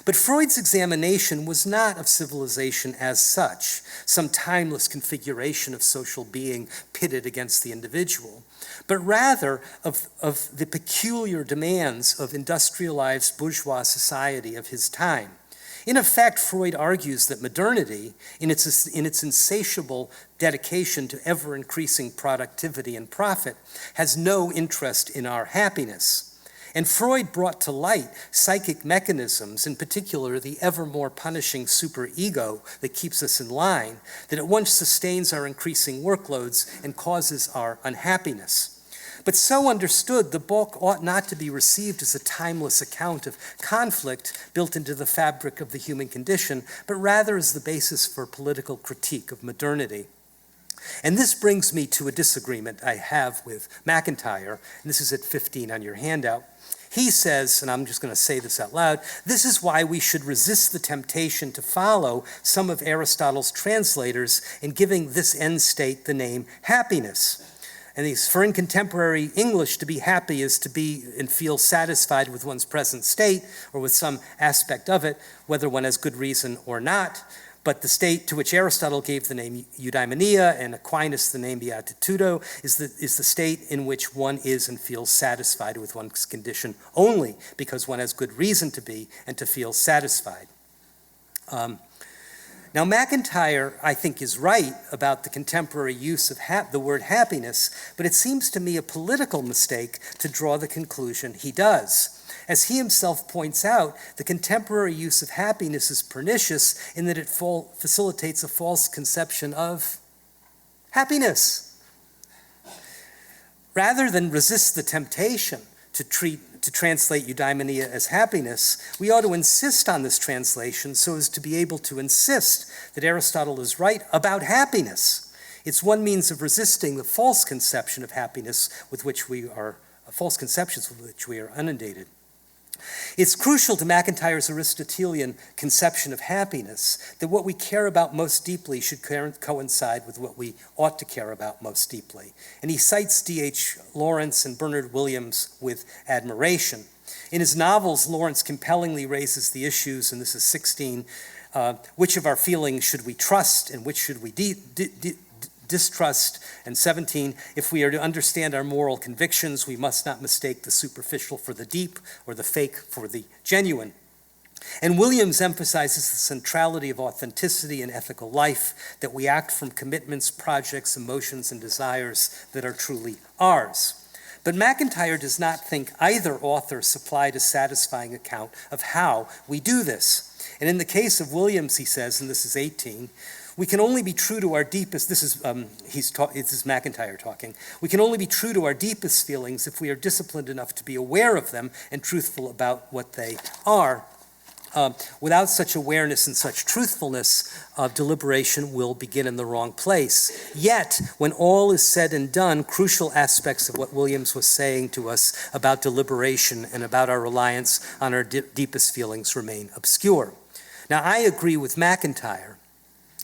But Freud's examination was not of civilization as such, some timeless configuration of social being pitted against the individual, but rather of the peculiar demands of industrialized bourgeois society of his time. In effect, Freud argues that modernity, in its insatiable dedication to ever-increasing productivity and profit, has no interest in our happiness. And Freud brought to light psychic mechanisms, in particular the ever more punishing superego that keeps us in line, that at once sustains our increasing workloads and causes our unhappiness. But so understood, the book ought not to be received as a timeless account of conflict built into the fabric of the human condition, but rather as the basis for political critique of modernity. And this brings me to a disagreement I have with MacIntyre, and this is at 15 on your handout. He says, and I'm just going to say this out loud, this is why we should resist the temptation to follow some of Aristotle's translators in giving this end state the name happiness. And for in contemporary English, to be happy is to be and feel satisfied with one's present state or with some aspect of it, whether one has good reason or not. But the state to which Aristotle gave the name eudaimonia and Aquinas the name beatitudo is the state in which one is and feels satisfied with one's condition only because one has good reason to be and to feel satisfied. Now, MacIntyre, I think, is right about the contemporary use of the word happiness, but it seems to me a political mistake to draw the conclusion he does. As he himself points out, the contemporary use of happiness is pernicious in that it facilitates a false conception of happiness. Rather than resist the temptation to translate eudaimonia as happiness, we ought to insist on this translation so as to be able to insist that Aristotle is right about happiness. It's one means of resisting the false conception of happiness with which we are, false conceptions with which we are inundated. It's crucial to MacIntyre's Aristotelian conception of happiness that what we care about most deeply should coincide with what we ought to care about most deeply. And he cites D.H. Lawrence and Bernard Williams with admiration. In his novels, Lawrence compellingly raises the issues, and this is 16, which of our feelings should we trust and which should we distrust, and 17, if we are to understand our moral convictions, we must not mistake the superficial for the deep or the fake for the genuine. And Williams emphasizes the centrality of authenticity in ethical life, that we act from commitments, projects, emotions, and desires that are truly ours. But MacIntyre does not think either author supplied a satisfying account of how we do this. And in the case of Williams, he says, and this is 18, we can only be true to our deepest, this is MacIntyre talking, we can only be true to our deepest feelings if we are disciplined enough to be aware of them and truthful about what they are. Without such awareness and such truthfulness, deliberation will begin in the wrong place. Yet, when all is said and done, crucial aspects of what Williams was saying to us about deliberation and about our reliance on our deepest feelings remain obscure. Now, I agree with MacIntyre.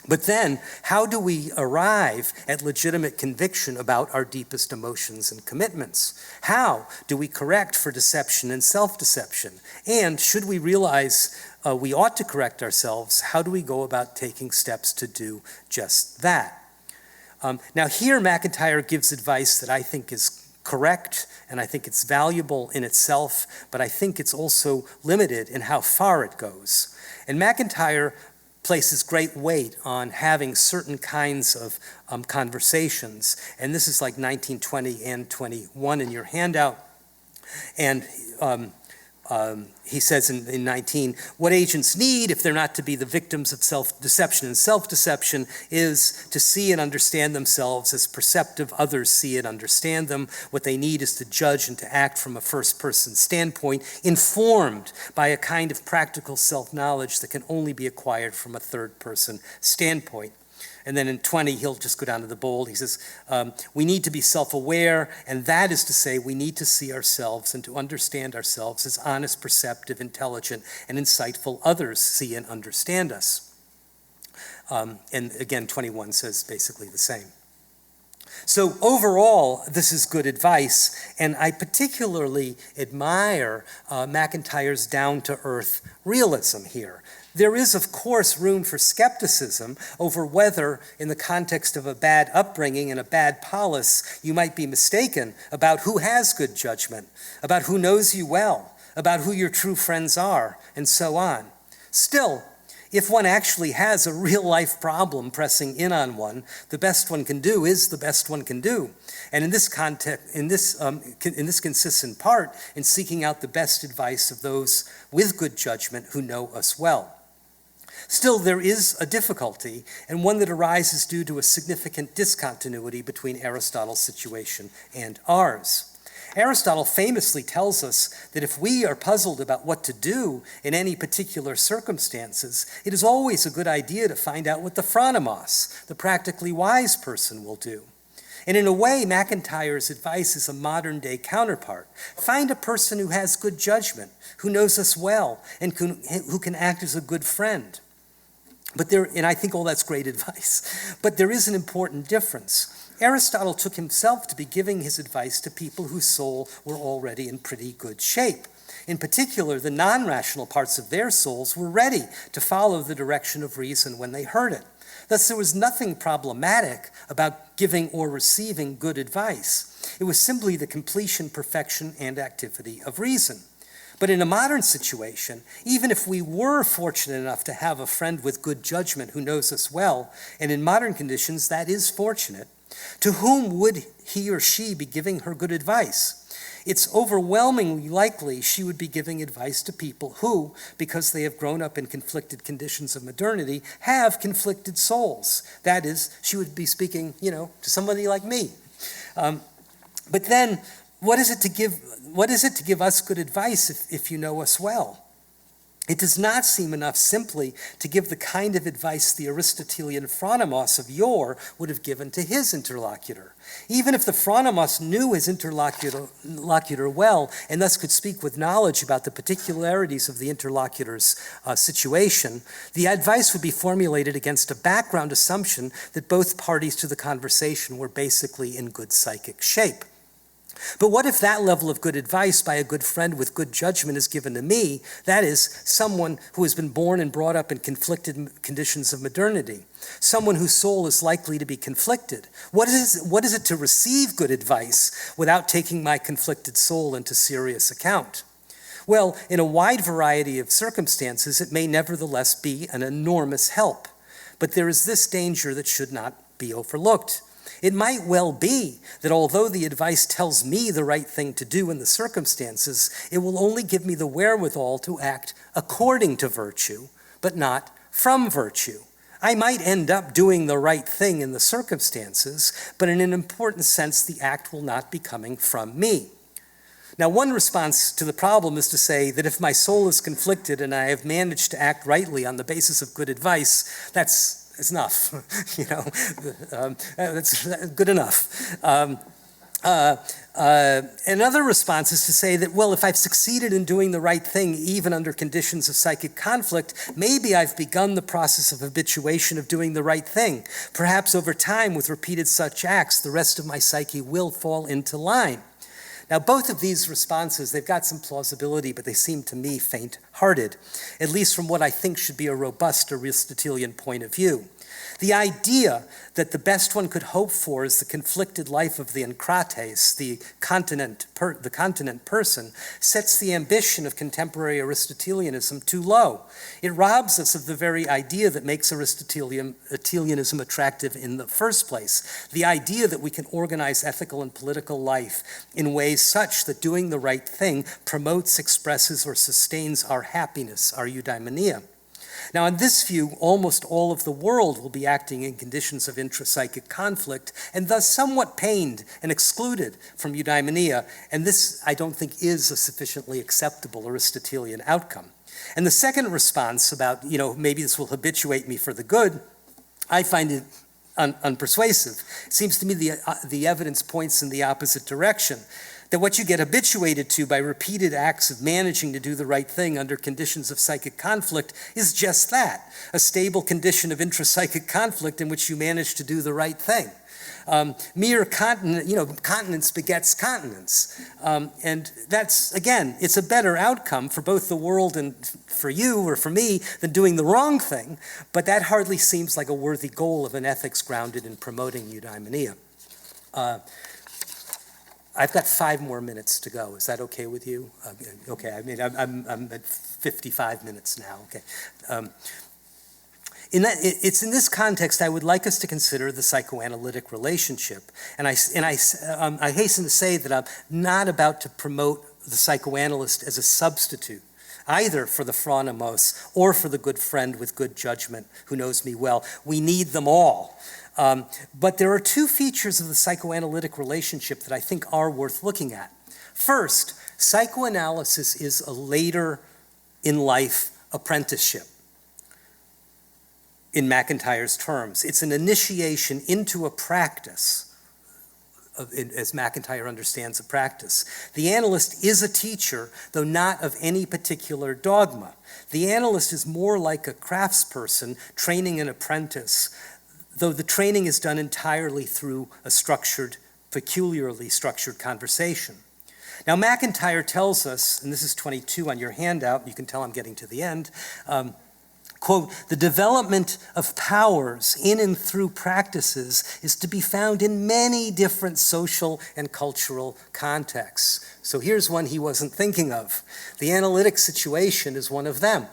But then, how do we arrive at legitimate conviction about our deepest emotions and commitments? How do we correct for deception and self-deception? And should we realize we ought to correct ourselves, how do we go about taking steps to do just that? Now here, MacIntyre gives advice that I think is correct, and I think it's valuable in itself, but I think it's also limited in how far it goes. And MacIntyre places great weight on having certain kinds of conversations. And this is like 19, 20, and 21 in your handout. And he says in 19, what agents need, if they're not to be the victims of self-deception, and self-deception is to see and understand themselves as perceptive others see and understand them. What they need is to judge and to act from a first-person standpoint, informed by a kind of practical self-knowledge that can only be acquired from a third-person standpoint. And then in 20, he'll just go down to the bold. He says, we need to be self-aware, and that is to say we need to see ourselves and to understand ourselves as honest, perceptive, intelligent, and insightful others see and understand us. And again, 21 says basically the same. So overall, this is good advice, and I particularly admire MacIntyre's down-to-earth realism here. There is, of course, room for skepticism over whether, in the context of a bad upbringing and a bad polis, you might be mistaken about who has good judgment, about who knows you well, about who your true friends are, and so on. Still, If one actually has a real-life problem pressing in on one, the best one can do is the best one can do. And in this context, this consists in part in seeking out the best advice of those with good judgment who know us well. Still, there is a difficulty, and one that arises due to a significant discontinuity between Aristotle's situation and ours. Aristotle famously tells us that if we are puzzled about what to do in any particular circumstances, it is always a good idea to find out what the phronimos, the practically wise person, will do. And in a way, MacIntyre's advice is a modern-day counterpart. Find a person who has good judgment, who knows us well, and who can act as a good friend. And I think all that's great advice. But there is an important difference. Aristotle took himself to be giving his advice to people whose soul were already in pretty good shape. In particular, the non-rational parts of their souls were ready to follow the direction of reason when they heard it. Thus, there was nothing problematic about giving or receiving good advice. It was simply the completion, perfection, and activity of reason. But in a modern situation, even if we were fortunate enough to have a friend with good judgment who knows us well, and in modern conditions that is fortunate, to whom would he or she be giving her good advice? It's overwhelmingly likely she would be giving advice to people who, because they have grown up in conflicted conditions of modernity, have conflicted souls. That is, she would be speaking, to somebody like me. But then, what is it to give us good advice if you know us well? It does not seem enough simply to give the kind of advice the Aristotelian phronimos of yore would have given to his interlocutor. Even if the phronimos knew his interlocutor well and thus could speak with knowledge about the particularities of the interlocutor's situation, the advice would be formulated against a background assumption that both parties to the conversation were basically in good psychic shape. But what if that level of good advice by a good friend with good judgment is given to me, that is, someone who has been born and brought up in conflicted conditions of modernity, someone whose soul is likely to be conflicted? What is it to receive good advice without taking my conflicted soul into serious account? Well, in a wide variety of circumstances, it may nevertheless be an enormous help. But there is this danger that should not be overlooked. It might well be that although the advice tells me the right thing to do in the circumstances, it will only give me the wherewithal to act according to virtue, but not from virtue. I might end up doing the right thing in the circumstances, but in an important sense, the act will not be coming from me. Now, one response to the problem is to say that if my soul is conflicted and I have managed to act rightly on the basis of good advice, that's enough, that's good enough. Another response is to say that, well, if I've succeeded in doing the right thing, even under conditions of psychic conflict, maybe I've begun the process of habituation of doing the right thing. Perhaps over time, with repeated such acts, the rest of my psyche will fall into line. Now, both of these responses, they've got some plausibility, but they seem to me faint-hearted, at least from what I think should be a robust Aristotelian point of view. The idea that the best one could hope for is the conflicted life of the enkrates, the continent person, sets the ambition of contemporary Aristotelianism too low. It robs us of the very idea that makes Aristotelianism attractive in the first place, the idea that we can organize ethical and political life in ways such that doing the right thing promotes, expresses, or sustains our happiness, our eudaimonia. Now, in this view, almost all of the world will be acting in conditions of intrapsychic conflict and thus somewhat pained and excluded from eudaimonia, and this, I don't think, is a sufficiently acceptable Aristotelian outcome. And the second response about, maybe this will habituate me for the good, I find it unpersuasive. It seems to me the evidence points in the opposite direction, that what you get habituated to by repeated acts of managing to do the right thing under conditions of psychic conflict is just that, a stable condition of intrapsychic conflict in which you manage to do the right thing. Mere continence begets continence. And that's, again, it's a better outcome for both the world and for you or for me than doing the wrong thing, but that hardly seems like a worthy goal of an ethics grounded in promoting eudaimonia. I've got 5 more minutes to go. Is that okay with you? Okay, I'm at 55 minutes now. Okay. It's in this context I would like us to consider the psychoanalytic relationship. And I hasten to say that I'm not about to promote the psychoanalyst as a substitute, either for the phronimos or for the good friend with good judgment who knows me well. We need them all. But there are two features of the psychoanalytic relationship that I think are worth looking at. First, psychoanalysis is a later in life apprenticeship. In MacIntyre's terms, it's an initiation into a practice, as MacIntyre understands a practice. The analyst is a teacher, though not of any particular dogma. The analyst is more like a craftsperson training an apprentice, though the training is done entirely through a peculiarly structured conversation. Now, MacIntyre tells us, and this is 22 on your handout, you can tell I'm getting to the end, quote, the development of powers in and through practices is to be found in many different social and cultural contexts. So here's one he wasn't thinking of. The analytic situation is one of them.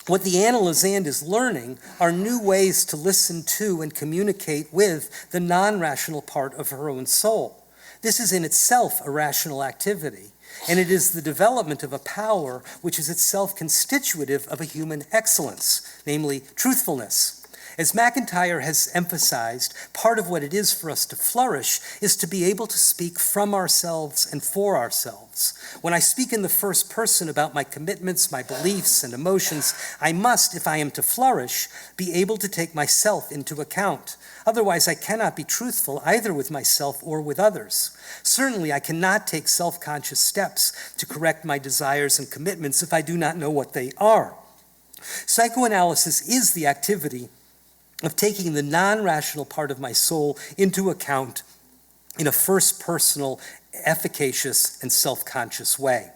What the analysand is learning are new ways to listen to and communicate with the non-rational part of her own soul. This is in itself a rational activity, and it is the development of a power which is itself constitutive of a human excellence, namely truthfulness. As MacIntyre has emphasized, part of what it is for us to flourish is to be able to speak from ourselves and for ourselves. When I speak in the first person about my commitments, my beliefs, and emotions, I must, if I am to flourish, be able to take myself into account. Otherwise, I cannot be truthful either with myself or with others. Certainly, I cannot take self-conscious steps to correct my desires and commitments if I do not know what they are. Psychoanalysis is the activity of taking the non-rational part of my soul into account in a first personal, efficacious, and self-conscious way.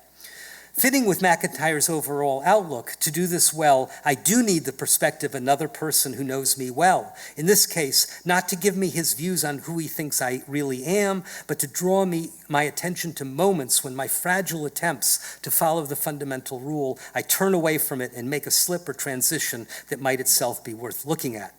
Fitting with MacIntyre's overall outlook, to do this well, I do need the perspective of another person who knows me well. In this case, not to give me his views on who he thinks I really am, but to draw my attention to moments when my fragile attempts to follow the fundamental rule, I turn away from it and make a slip or transition that might itself be worth looking at.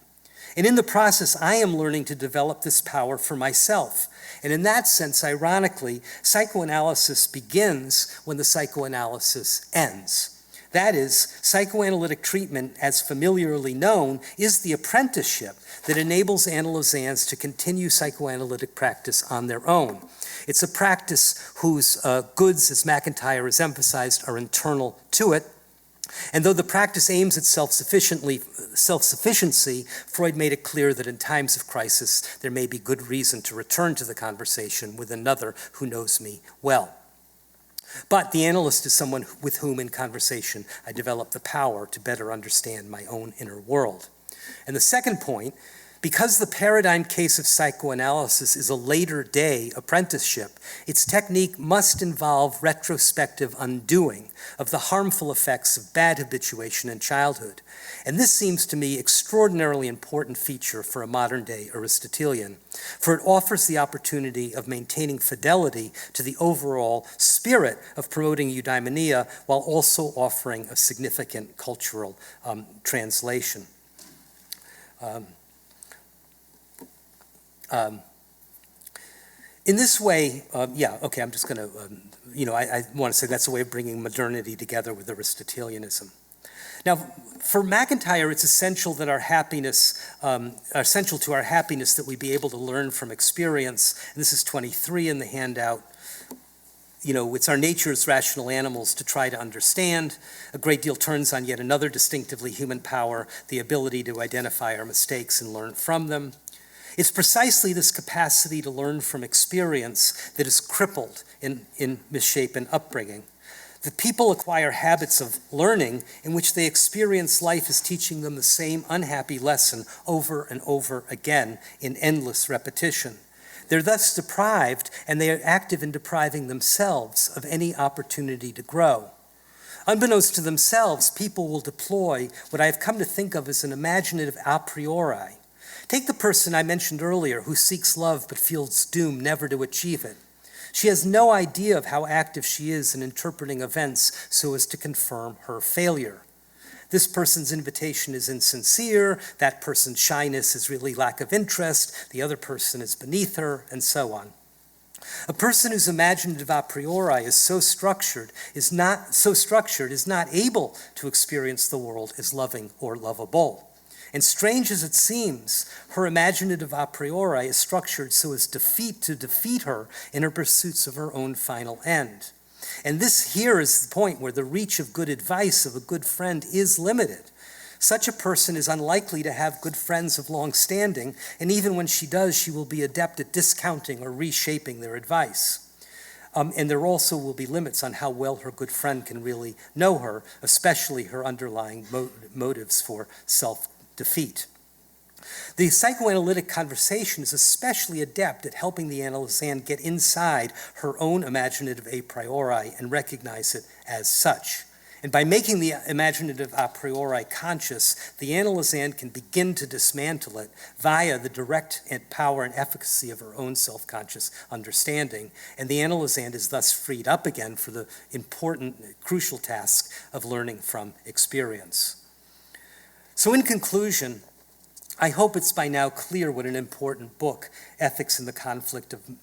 And in the process, I am learning to develop this power for myself. And in that sense, ironically, psychoanalysis begins when the psychoanalysis ends. That is, psychoanalytic treatment, as familiarly known, is the apprenticeship that enables analysands to continue psychoanalytic practice on their own. It's a practice whose goods, as MacIntyre has emphasized, are internal to it. And though the practice aims at self-sufficiency, Freud made it clear that in times of crisis, there may be good reason to return to the conversation with another who knows me well. But the analyst is someone with whom in conversation I develop the power to better understand my own inner world. And the second point, because the paradigm case of psychoanalysis is a later day apprenticeship, its technique must involve retrospective undoing of the harmful effects of bad habituation in childhood. And this seems to me extraordinarily important feature for a modern day Aristotelian, for it offers the opportunity of maintaining fidelity to the overall spirit of promoting eudaimonia while also offering a significant cultural translation. In this way, I'm just going to, I want to say that's a way of bringing modernity together with Aristotelianism. Now, for MacIntyre, it's essential that essential to our happiness that we be able to learn from experience. And this is 23 in the handout. It's our nature as rational animals to try to understand. A great deal turns on yet another distinctively human power, the ability to identify our mistakes and learn from them. It's precisely this capacity to learn from experience that is crippled in misshapen upbringing. The people acquire habits of learning in which they experience life as teaching them the same unhappy lesson over and over again in endless repetition. They're thus deprived, and they are active in depriving themselves of any opportunity to grow. Unbeknownst to themselves, people will deploy what I have come to think of as an imaginative a priori. Take the person I mentioned earlier who seeks love but feels doomed never to achieve it. She has no idea of how active she is in interpreting events so as to confirm her failure. This person's invitation is insincere, that person's shyness is really lack of interest, the other person is beneath her, and so on. A person whose imaginative a priori is so structured is not able to experience the world as loving or lovable. And strange as it seems, her imaginative a priori is structured so as to defeat her in her pursuits of her own final end. And this here is the point where the reach of good advice of a good friend is limited. Such a person is unlikely to have good friends of long standing, and even when she does, she will be adept at discounting or reshaping their advice. And there also will be limits on how well her good friend can really know her, especially her underlying motives for self-defeat. The psychoanalytic conversation is especially adept at helping the analysand get inside her own imaginative a priori and recognize it as such. And by making the imaginative a priori conscious, the analysand can begin to dismantle it via the direct power and efficacy of her own self-conscious understanding. And the analysand is thus freed up again for the important, crucial task of learning from experience. So in conclusion, I hope it's by now clear what an important book Ethics in the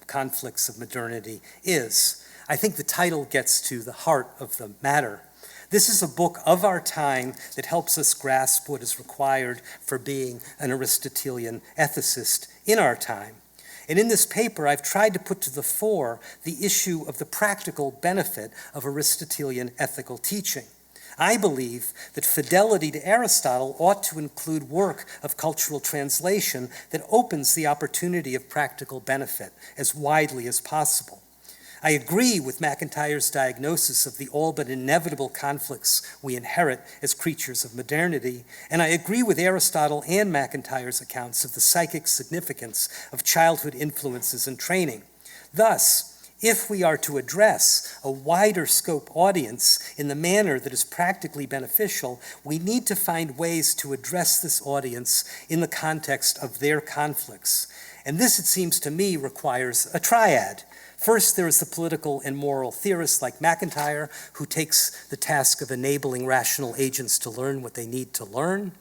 Conflicts of Modernity is. I think the title gets to the heart of the matter. This is a book of our time that helps us grasp what is required for being an Aristotelian ethicist in our time. And in this paper, I've tried to put to the fore the issue of the practical benefit of Aristotelian ethical teaching. I believe that fidelity to Aristotle ought to include work of cultural translation that opens the opportunity of practical benefit as widely as possible. I agree with MacIntyre's diagnosis of the all but inevitable conflicts we inherit as creatures of modernity, and I agree with Aristotle and MacIntyre's accounts of the psychic significance of childhood influences and training. Thus, if we are to address a wider scope audience in the manner that is practically beneficial, we need to find ways to address this audience in the context of their conflicts. And this, it seems to me, requires a triad. First, there is the political and moral theorist like MacIntyre, who takes the task of enabling rational agents to learn what they need to learn.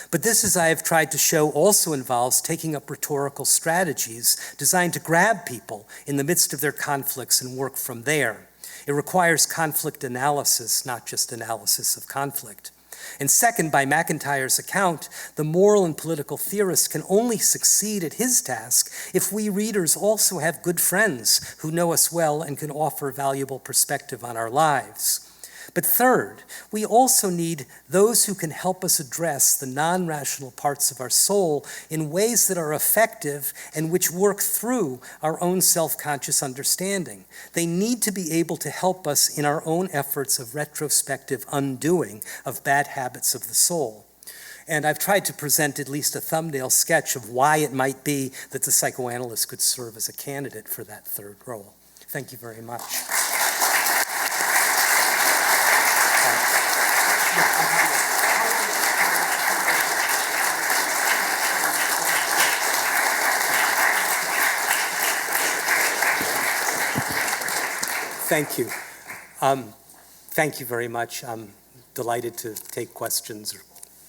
But this, as I have tried to show, also involves taking up rhetorical strategies designed to grab people in the midst of their conflicts and work from there. It requires conflict analysis, not just analysis of conflict. And second, by MacIntyre's account, the moral and political theorist can only succeed at his task if we readers also have good friends who know us well and can offer valuable perspective on our lives. But third, we also need those who can help us address the non-rational parts of our soul in ways that are effective and which work through our own self-conscious understanding. They need to be able to help us in our own efforts of retrospective undoing of bad habits of the soul. And I've tried to present at least a thumbnail sketch of why it might be that the psychoanalyst could serve as a candidate for that third role. Thank you very much. Thank you. Thank you very much. I'm delighted to take questions,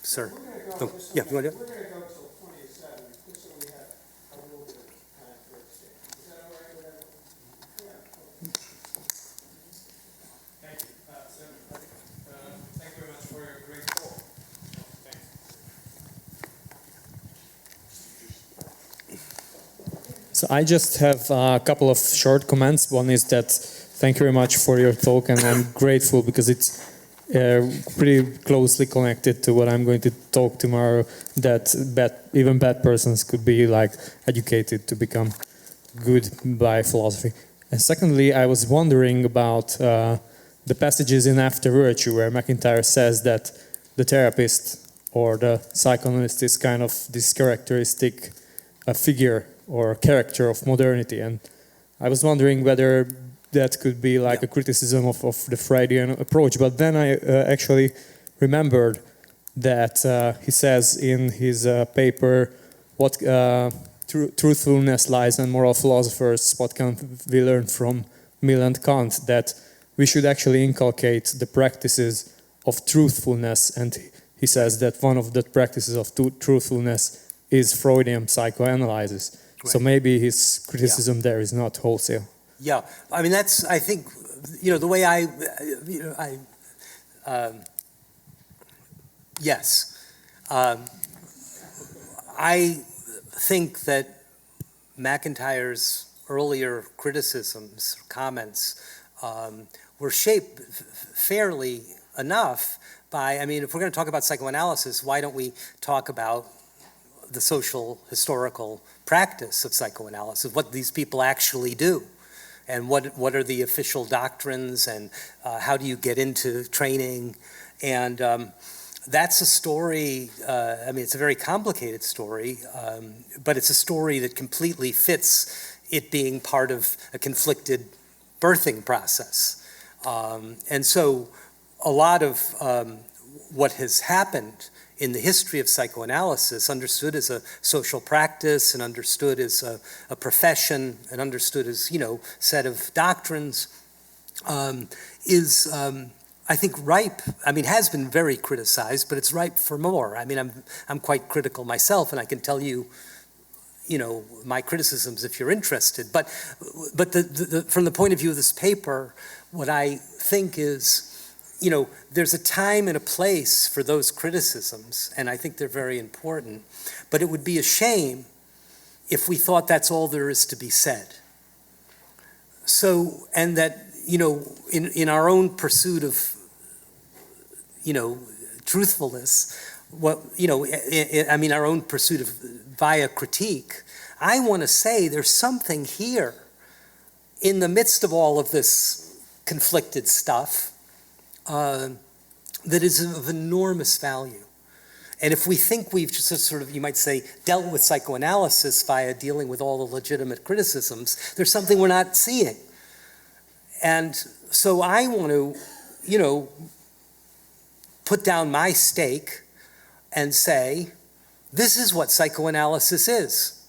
sir. We're going to go We're going to go until 27, just so we have a little bit of time for exchange. Is that all right with everyone? Yeah. Thank you. Thank you very much for your great talk. Thanks. So I just have a couple of short comments. One is that thank you very much for your talk, and I'm grateful because it's pretty closely connected to what I'm going to talk tomorrow, that even bad persons could be like educated to become good by philosophy. And secondly, I was wondering about the passages in After Virtue where MacIntyre says that the therapist or the psychoanalyst is kind of this characteristic figure or character of modernity. And I was wondering whether that could be like a criticism of the Freudian approach. But then I actually remembered that he says in his paper, what truthfulness lies in moral philosophers, what can we learn from Mill and Kant, that we should actually inculcate the practices of truthfulness, and he says that one of the practices of truthfulness is Freudian psychoanalysis. Right. So maybe his criticism there is not wholesale. Yeah, I mean, that's, I think, the way yes. I think that MacIntyre's earlier criticisms, comments, were shaped fairly enough by, I mean, if we're going to talk about psychoanalysis, why don't we talk about the social historical practice of psychoanalysis, what these people actually do, and what are the official doctrines, and how do you get into training, and that's a story, I mean, it's a very complicated story, but it's a story that completely fits it being part of a conflicted birthing process. And so a lot of what has happened in the history of psychoanalysis, understood as a social practice and understood as a profession and understood as, set of doctrines, is, I think, ripe. I mean, has been very criticized, but it's ripe for more. I mean, I'm quite critical myself, and I can tell you, my criticisms if you're interested. But from the point of view of this paper, what I think is, there's a time and a place for those criticisms, and I think they're very important. But it would be a shame if we thought that's all there is to be said. So, and that, in our own pursuit of, truthfulness, I mean, our own pursuit of via critique, I want to say there's something here in the midst of all of this conflicted stuff that is of enormous value. And if we think we've just sort of, you might say, dealt with psychoanalysis via dealing with all the legitimate criticisms, there's something we're not seeing. And so I want to, put down my stake and say, this is what psychoanalysis is.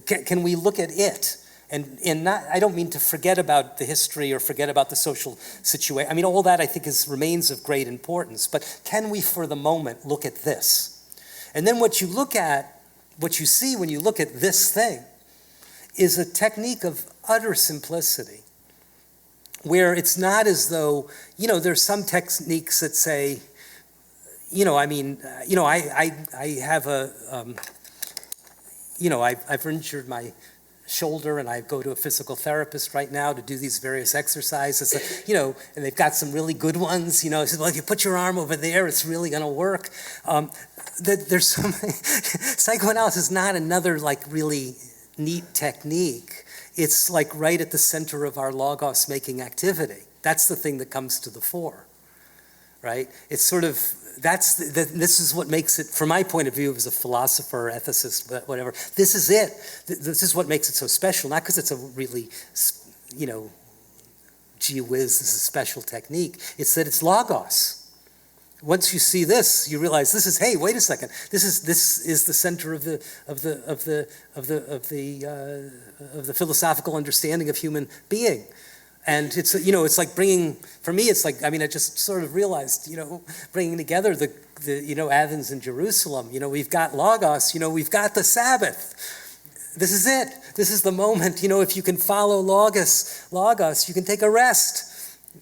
Can we look at it? And not, I don't mean to forget about the history or forget about the social situation. I mean, all that I think remains of great importance. But can we, for the moment, look at this? And then what you see when you look at this thing is a technique of utter simplicity, where it's not as though, there's some techniques that say, I have I've injured my shoulder, and I go to a physical therapist right now to do these various exercises, and they've got some really good ones, he says, well, if you put your arm over there, it's really going to work. There's something, psychoanalysis is not another really neat technique. It's right at the center of our logos making activity. That's the thing that comes to the fore, right? It's sort of, this is what makes it, from my point of view as a philosopher, ethicist, whatever, this is it. This is what makes it so special, not because it's a really, gee whiz, this is a special technique. It's that it's logos. Once you see this, you realize this is, hey, wait a second, this is the center of the philosophical understanding of human being. And it's, it's like bringing, for me, it's like, I just sort of realized, bringing together the Athens and Jerusalem, we've got logos, we've got the Sabbath. This is it. This is the moment, if you can follow logos, you can take a rest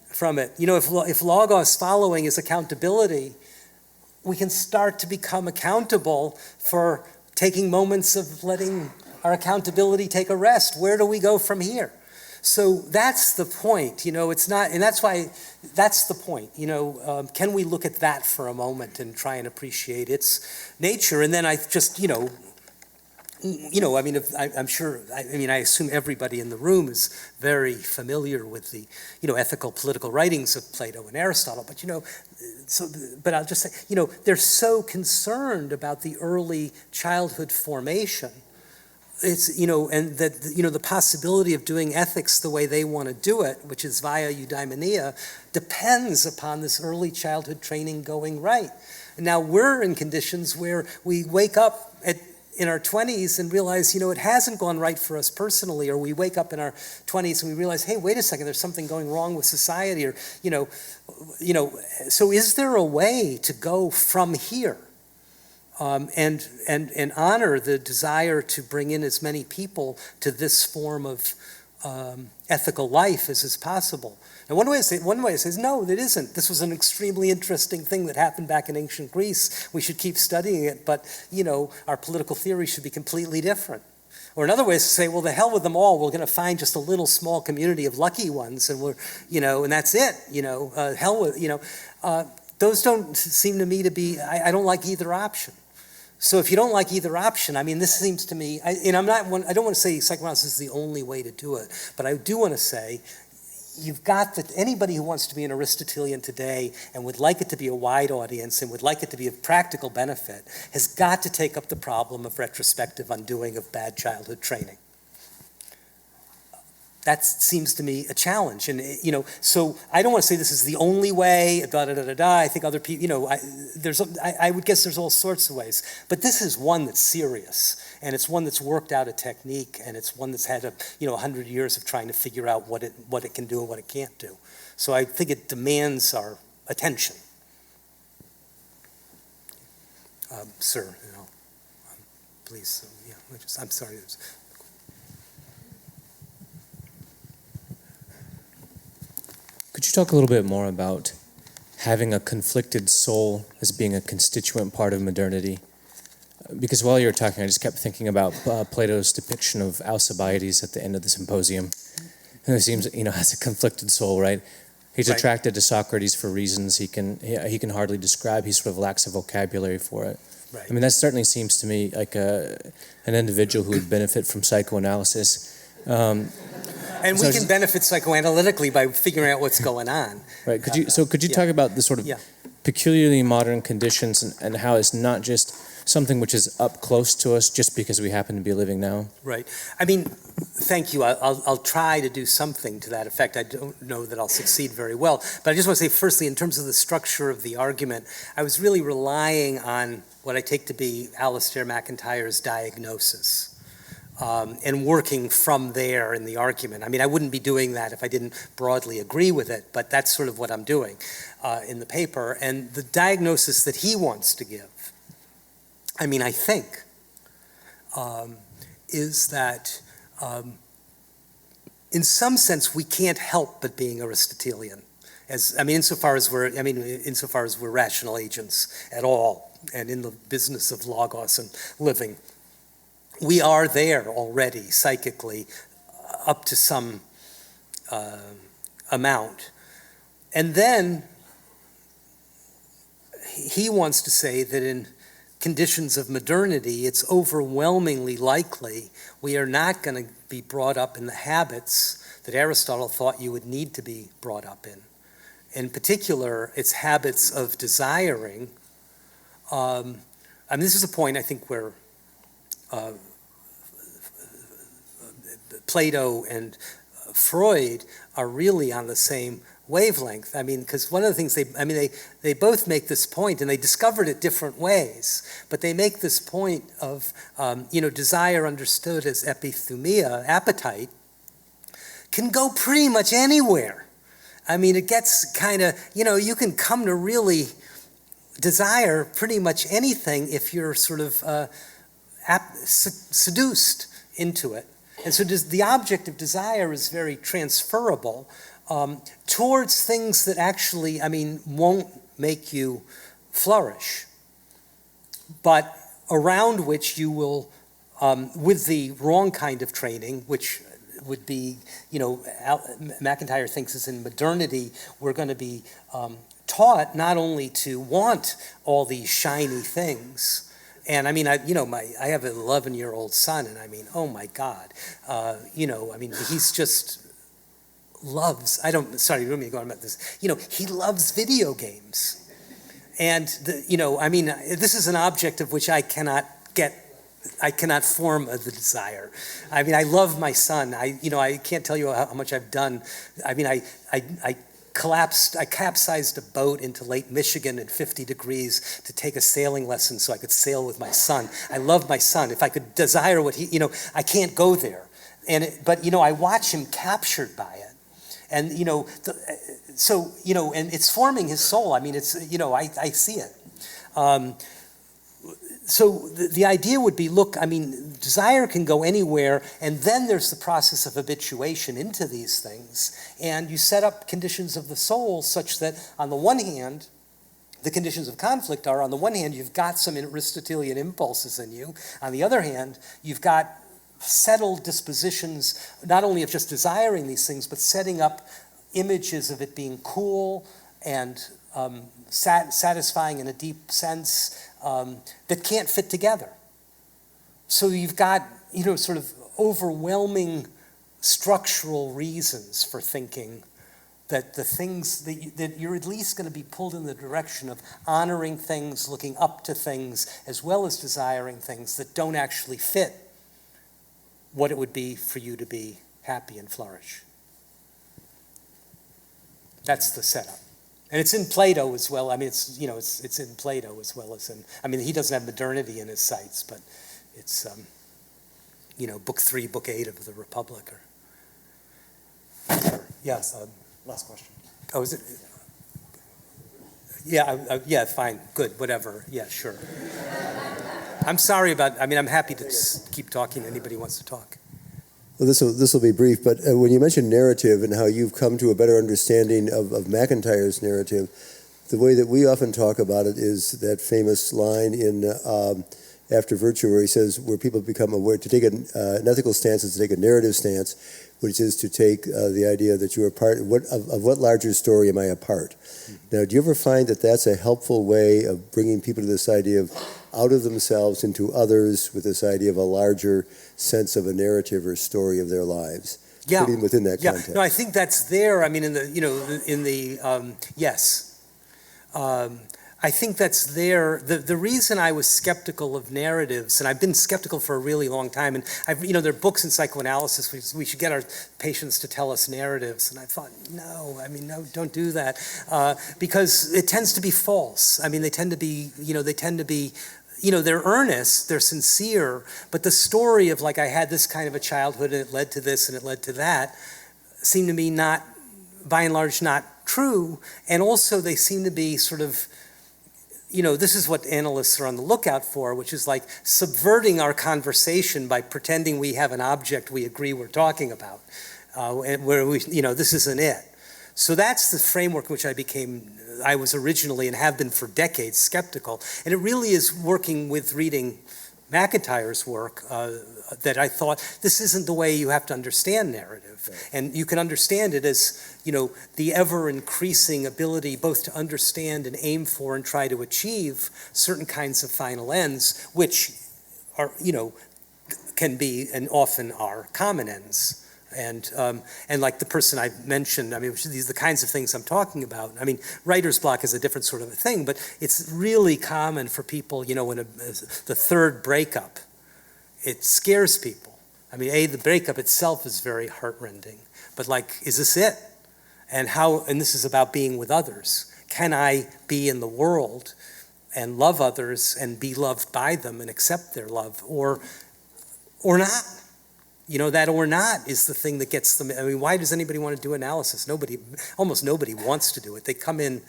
from it. If logos following is accountability, we can start to become accountable for taking moments of letting our accountability take a rest. Where do we go from here? So that's the point, it's not, and that's why, that's the point, can we look at that for a moment and try and appreciate its nature? And then I just, I'm sure, I assume everybody in the room is very familiar with the, ethical political writings of Plato and Aristotle, but, but I'll just say, they're so concerned about the early childhood formation. It's, and that, the possibility of doing ethics the way they want to do it, which is via eudaimonia, depends upon this early childhood training going right. And now we're in conditions where we wake up in our 20s and realize, it hasn't gone right for us personally, or we wake up in our 20s and we realize, hey, wait a second, there's something going wrong with society, or, so is there a way to go from here and honor the desire to bring in as many people to this form of ethical life as is possible? And one way to say is no, it isn't. This was an extremely interesting thing that happened back in ancient Greece. We should keep studying it, but our political theory should be completely different. Or another way is to say, well, the hell with them all. We're going to find just a little small community of lucky ones, and and that's it. Hell with those don't seem to me to be. I don't like either option. So if you don't like either option, I mean, this seems to me. I don't want to say psychoanalysis is the only way to do it, but I do want to say, you've got that anybody who wants to be an Aristotelian today and would like it to be a wide audience and would like it to be of practical benefit has got to take up the problem of retrospective undoing of bad childhood training. That seems to me a challenge. And, so I don't want to say this is the only way, I think other people, I would guess there's all sorts of ways. But this is one that's serious. And it's one that's worked out a technique. And it's one that's had 100 years of trying to figure out what it can do and what it can't do. So I think it demands our attention. Sir, please, I'm sorry. Could you talk a little bit more about having a conflicted soul as being a constituent part of modernity? Because while you were talking, I just kept thinking about Plato's depiction of Alcibiades at the end of the symposium, who seems, has a conflicted soul, right? He's Right. attracted to Socrates for reasons he can hardly describe. He sort of lacks a vocabulary for it. Right. I mean, that certainly seems to me like an individual who would benefit from psychoanalysis. And So we can benefit psychoanalytically by figuring out what's going on. Right. Could you talk about the sort of Yeah. peculiarly modern conditions and how it's not just something which is up close to us just because we happen to be living now? Right. I mean, thank you. I'll try to do something to that effect. I don't know that I'll succeed very well. But I just want to say, firstly, in terms of the structure of the argument, I was really relying on what I take to be Alasdair MacIntyre's diagnosis. And working from there in the argument. I mean, I wouldn't be doing that if I didn't broadly agree with it, but that's sort of what I'm doing in the paper. And the diagnosis that he wants to give, I mean, I think, is that in some sense we can't help but being Aristotelian. Insofar as we're rational agents at all, and in the business of logos and living. We are there already, psychically, up to some amount. And then he wants to say that in conditions of modernity, it's overwhelmingly likely we are not going to be brought up in the habits that Aristotle thought you would need to be brought up in. In particular, it's habits of desiring. This is a point, I think, where Plato and Freud are really on the same wavelength. I mean, because one of the things they both make this point, and they discovered it different ways, but they make this point of, desire understood as epithumia, appetite, can go pretty much anywhere. I mean, it gets kind of, you can come to really desire pretty much anything if you're sort of seduced into it. And so the object of desire is very transferable towards things that actually, won't make you flourish, but around which you will, with the wrong kind of training, which would be, MacIntyre thinks is in modernity, we're going to be taught not only to want all these shiny things. And I have an 11-year-old son, and oh my God, he's just loves, sorry, you don't mean to go on about this, he loves video games. And, this is an object of which I cannot form the desire. I love my son. I can't tell you how much I've done. I capsized a boat into Lake Michigan at 50 degrees to take a sailing lesson so I could sail with my son. I love my son. If I could desire what I can't go there. But I watch him captured by it. And, so, and it's forming his soul. I mean, it's, I see it. So the idea would be, look, I mean, desire can go anywhere, and then there's the process of habituation into these things. And you set up conditions of the soul such that, on the one hand, the conditions of conflict are, on the one hand, you've got some Aristotelian impulses in you. On the other hand, you've got settled dispositions, not only of just desiring these things, but setting up images of it being cool and satisfying in a deep sense that can't fit together. So you've got, sort of overwhelming structural reasons for thinking that the things that you're at least going to be pulled in the direction of honoring things, looking up to things, as well as desiring things that don't actually fit what it would be for you to be happy and flourish. That's the setup. And it's in Plato as well. I mean, it's in Plato as well as in, I mean, he doesn't have modernity in his sights, but it's, book 3, book 8 of the Republic. Yes. Last question. Oh, is it? Yeah, fine, good, whatever. Yeah, sure. I'm sorry I'm happy to keep talking. Anybody who wants to talk. Well, this will be brief, but when you mentioned narrative and how you've come to a better understanding of MacIntyre's narrative, the way that we often talk about it is that famous line in After Virtue where he says, where people become aware, to take an ethical stance is to take a narrative stance, which is to take the idea that you are part of what larger story am I a part? Now, do you ever find that that's a helpful way of bringing people to this idea of out of themselves into others with this idea of a larger sense of a narrative or story of their lives? Yeah. Putting within that context. No, I think that's there. I mean, yes. I think that's there. The reason I was skeptical of narratives, and I've been skeptical for a really long time, and there are books in psychoanalysis, we should get our patients to tell us narratives, and I thought, no, don't do that, because it tends to be false. I mean, they tend to be, they're earnest, they're sincere, but the story of, like, I had this kind of a childhood, and it led to this, and it led to that, seemed to me not, by and large, not true, and also they seem to be sort of, this is what analysts are on the lookout for, which is like subverting our conversation by pretending we have an object we agree we're talking about, and where this isn't it. So that's the framework which I was originally and have been for decades skeptical. And it really is working with reading MacIntyre's work that I thought, this isn't the way you have to understand narrative. Right. And you can understand it as, the ever-increasing ability both to understand and aim for and try to achieve certain kinds of final ends, which are, can be and often are common ends. And like the person I mentioned, these are the kinds of things I'm talking about. Writer's block is a different sort of a thing, but it's really common for people, in the third breakup, it scares people. The breakup itself is very heartrending, but is this it? And this is about being with others. Can I be in the world and love others and be loved by them and accept their love, or not? That or not is the thing that gets them. Why does anybody want to do analysis? Almost nobody wants to do it. They come in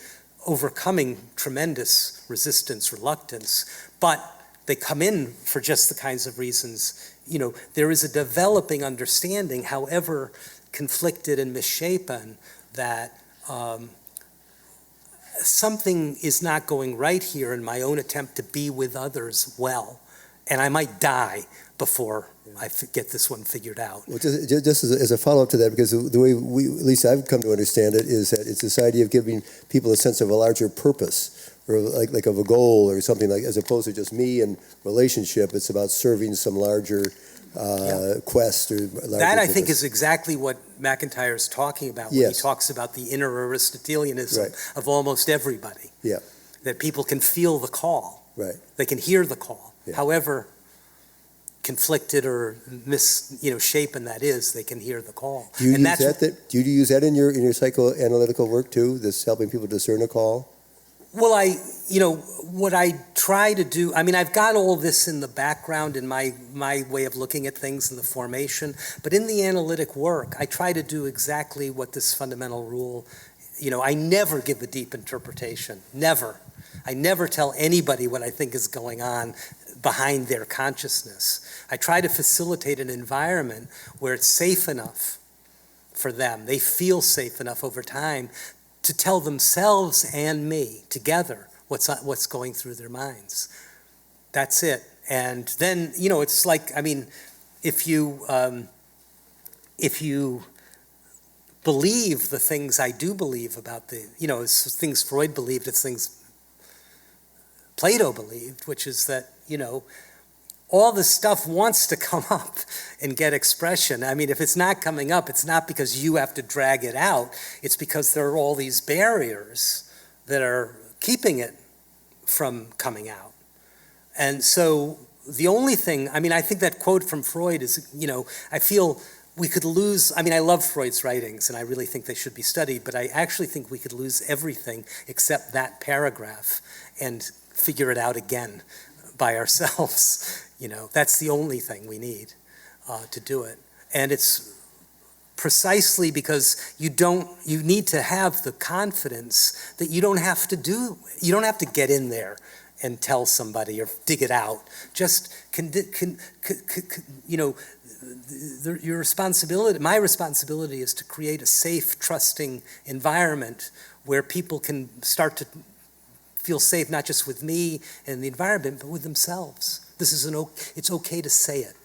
overcoming tremendous resistance, reluctance, but they come in for just the kinds of reasons. There is a developing understanding, however conflicted and misshapen, that something is not going right here in my own attempt to be with others well, and I might die before I get this one figured out. Well, just as a follow-up to that, because the way at least I've come to understand it, is that it's this idea of giving people a sense of a larger purpose, or like of a goal or something, like, as opposed to just me and relationship. It's about serving some larger quest or larger that, I purpose. think, is exactly what MacIntyre is talking about when he talks about the inner Aristotelianism of almost everybody. Yeah. That people can feel the call. Right. They can hear the call. Yeah. However conflicted or shapen that is, they can hear the call. Do you use that in your psychoanalytical work too? This helping people discern a call? Well, what I try to do, I mean, I've got all this in the background in my way of looking at things in the formation, but in the analytic work, I try to do exactly what this fundamental rule, I never give a deep interpretation, never. I never tell anybody what I think is going on behind their consciousness. I try to facilitate an environment where it's safe enough for them. They feel safe enough over time to tell themselves and me together what's going through their minds. That's it. And then, it's like, I mean, if you believe the things I do believe about it's things Freud believed, it's things Plato believed, which is that, all this stuff wants to come up and get expression. I mean, if it's not coming up, it's not because you have to drag it out. It's because there are all these barriers that are keeping it from coming out. And so the only thing, I mean, I think that quote from Freud is, I feel we could lose, I mean, I love Freud's writings and I really think they should be studied, but I actually think we could lose everything except that paragraph and figure it out again by ourselves. That's the only thing we need to do it. And it's precisely because you need to have the confidence that you don't have to get in there and tell somebody or dig it out. Just, your responsibility, my responsibility is to create a safe, trusting environment where people can start to feel safe, not just with me and the environment, but with themselves. It's okay to say it.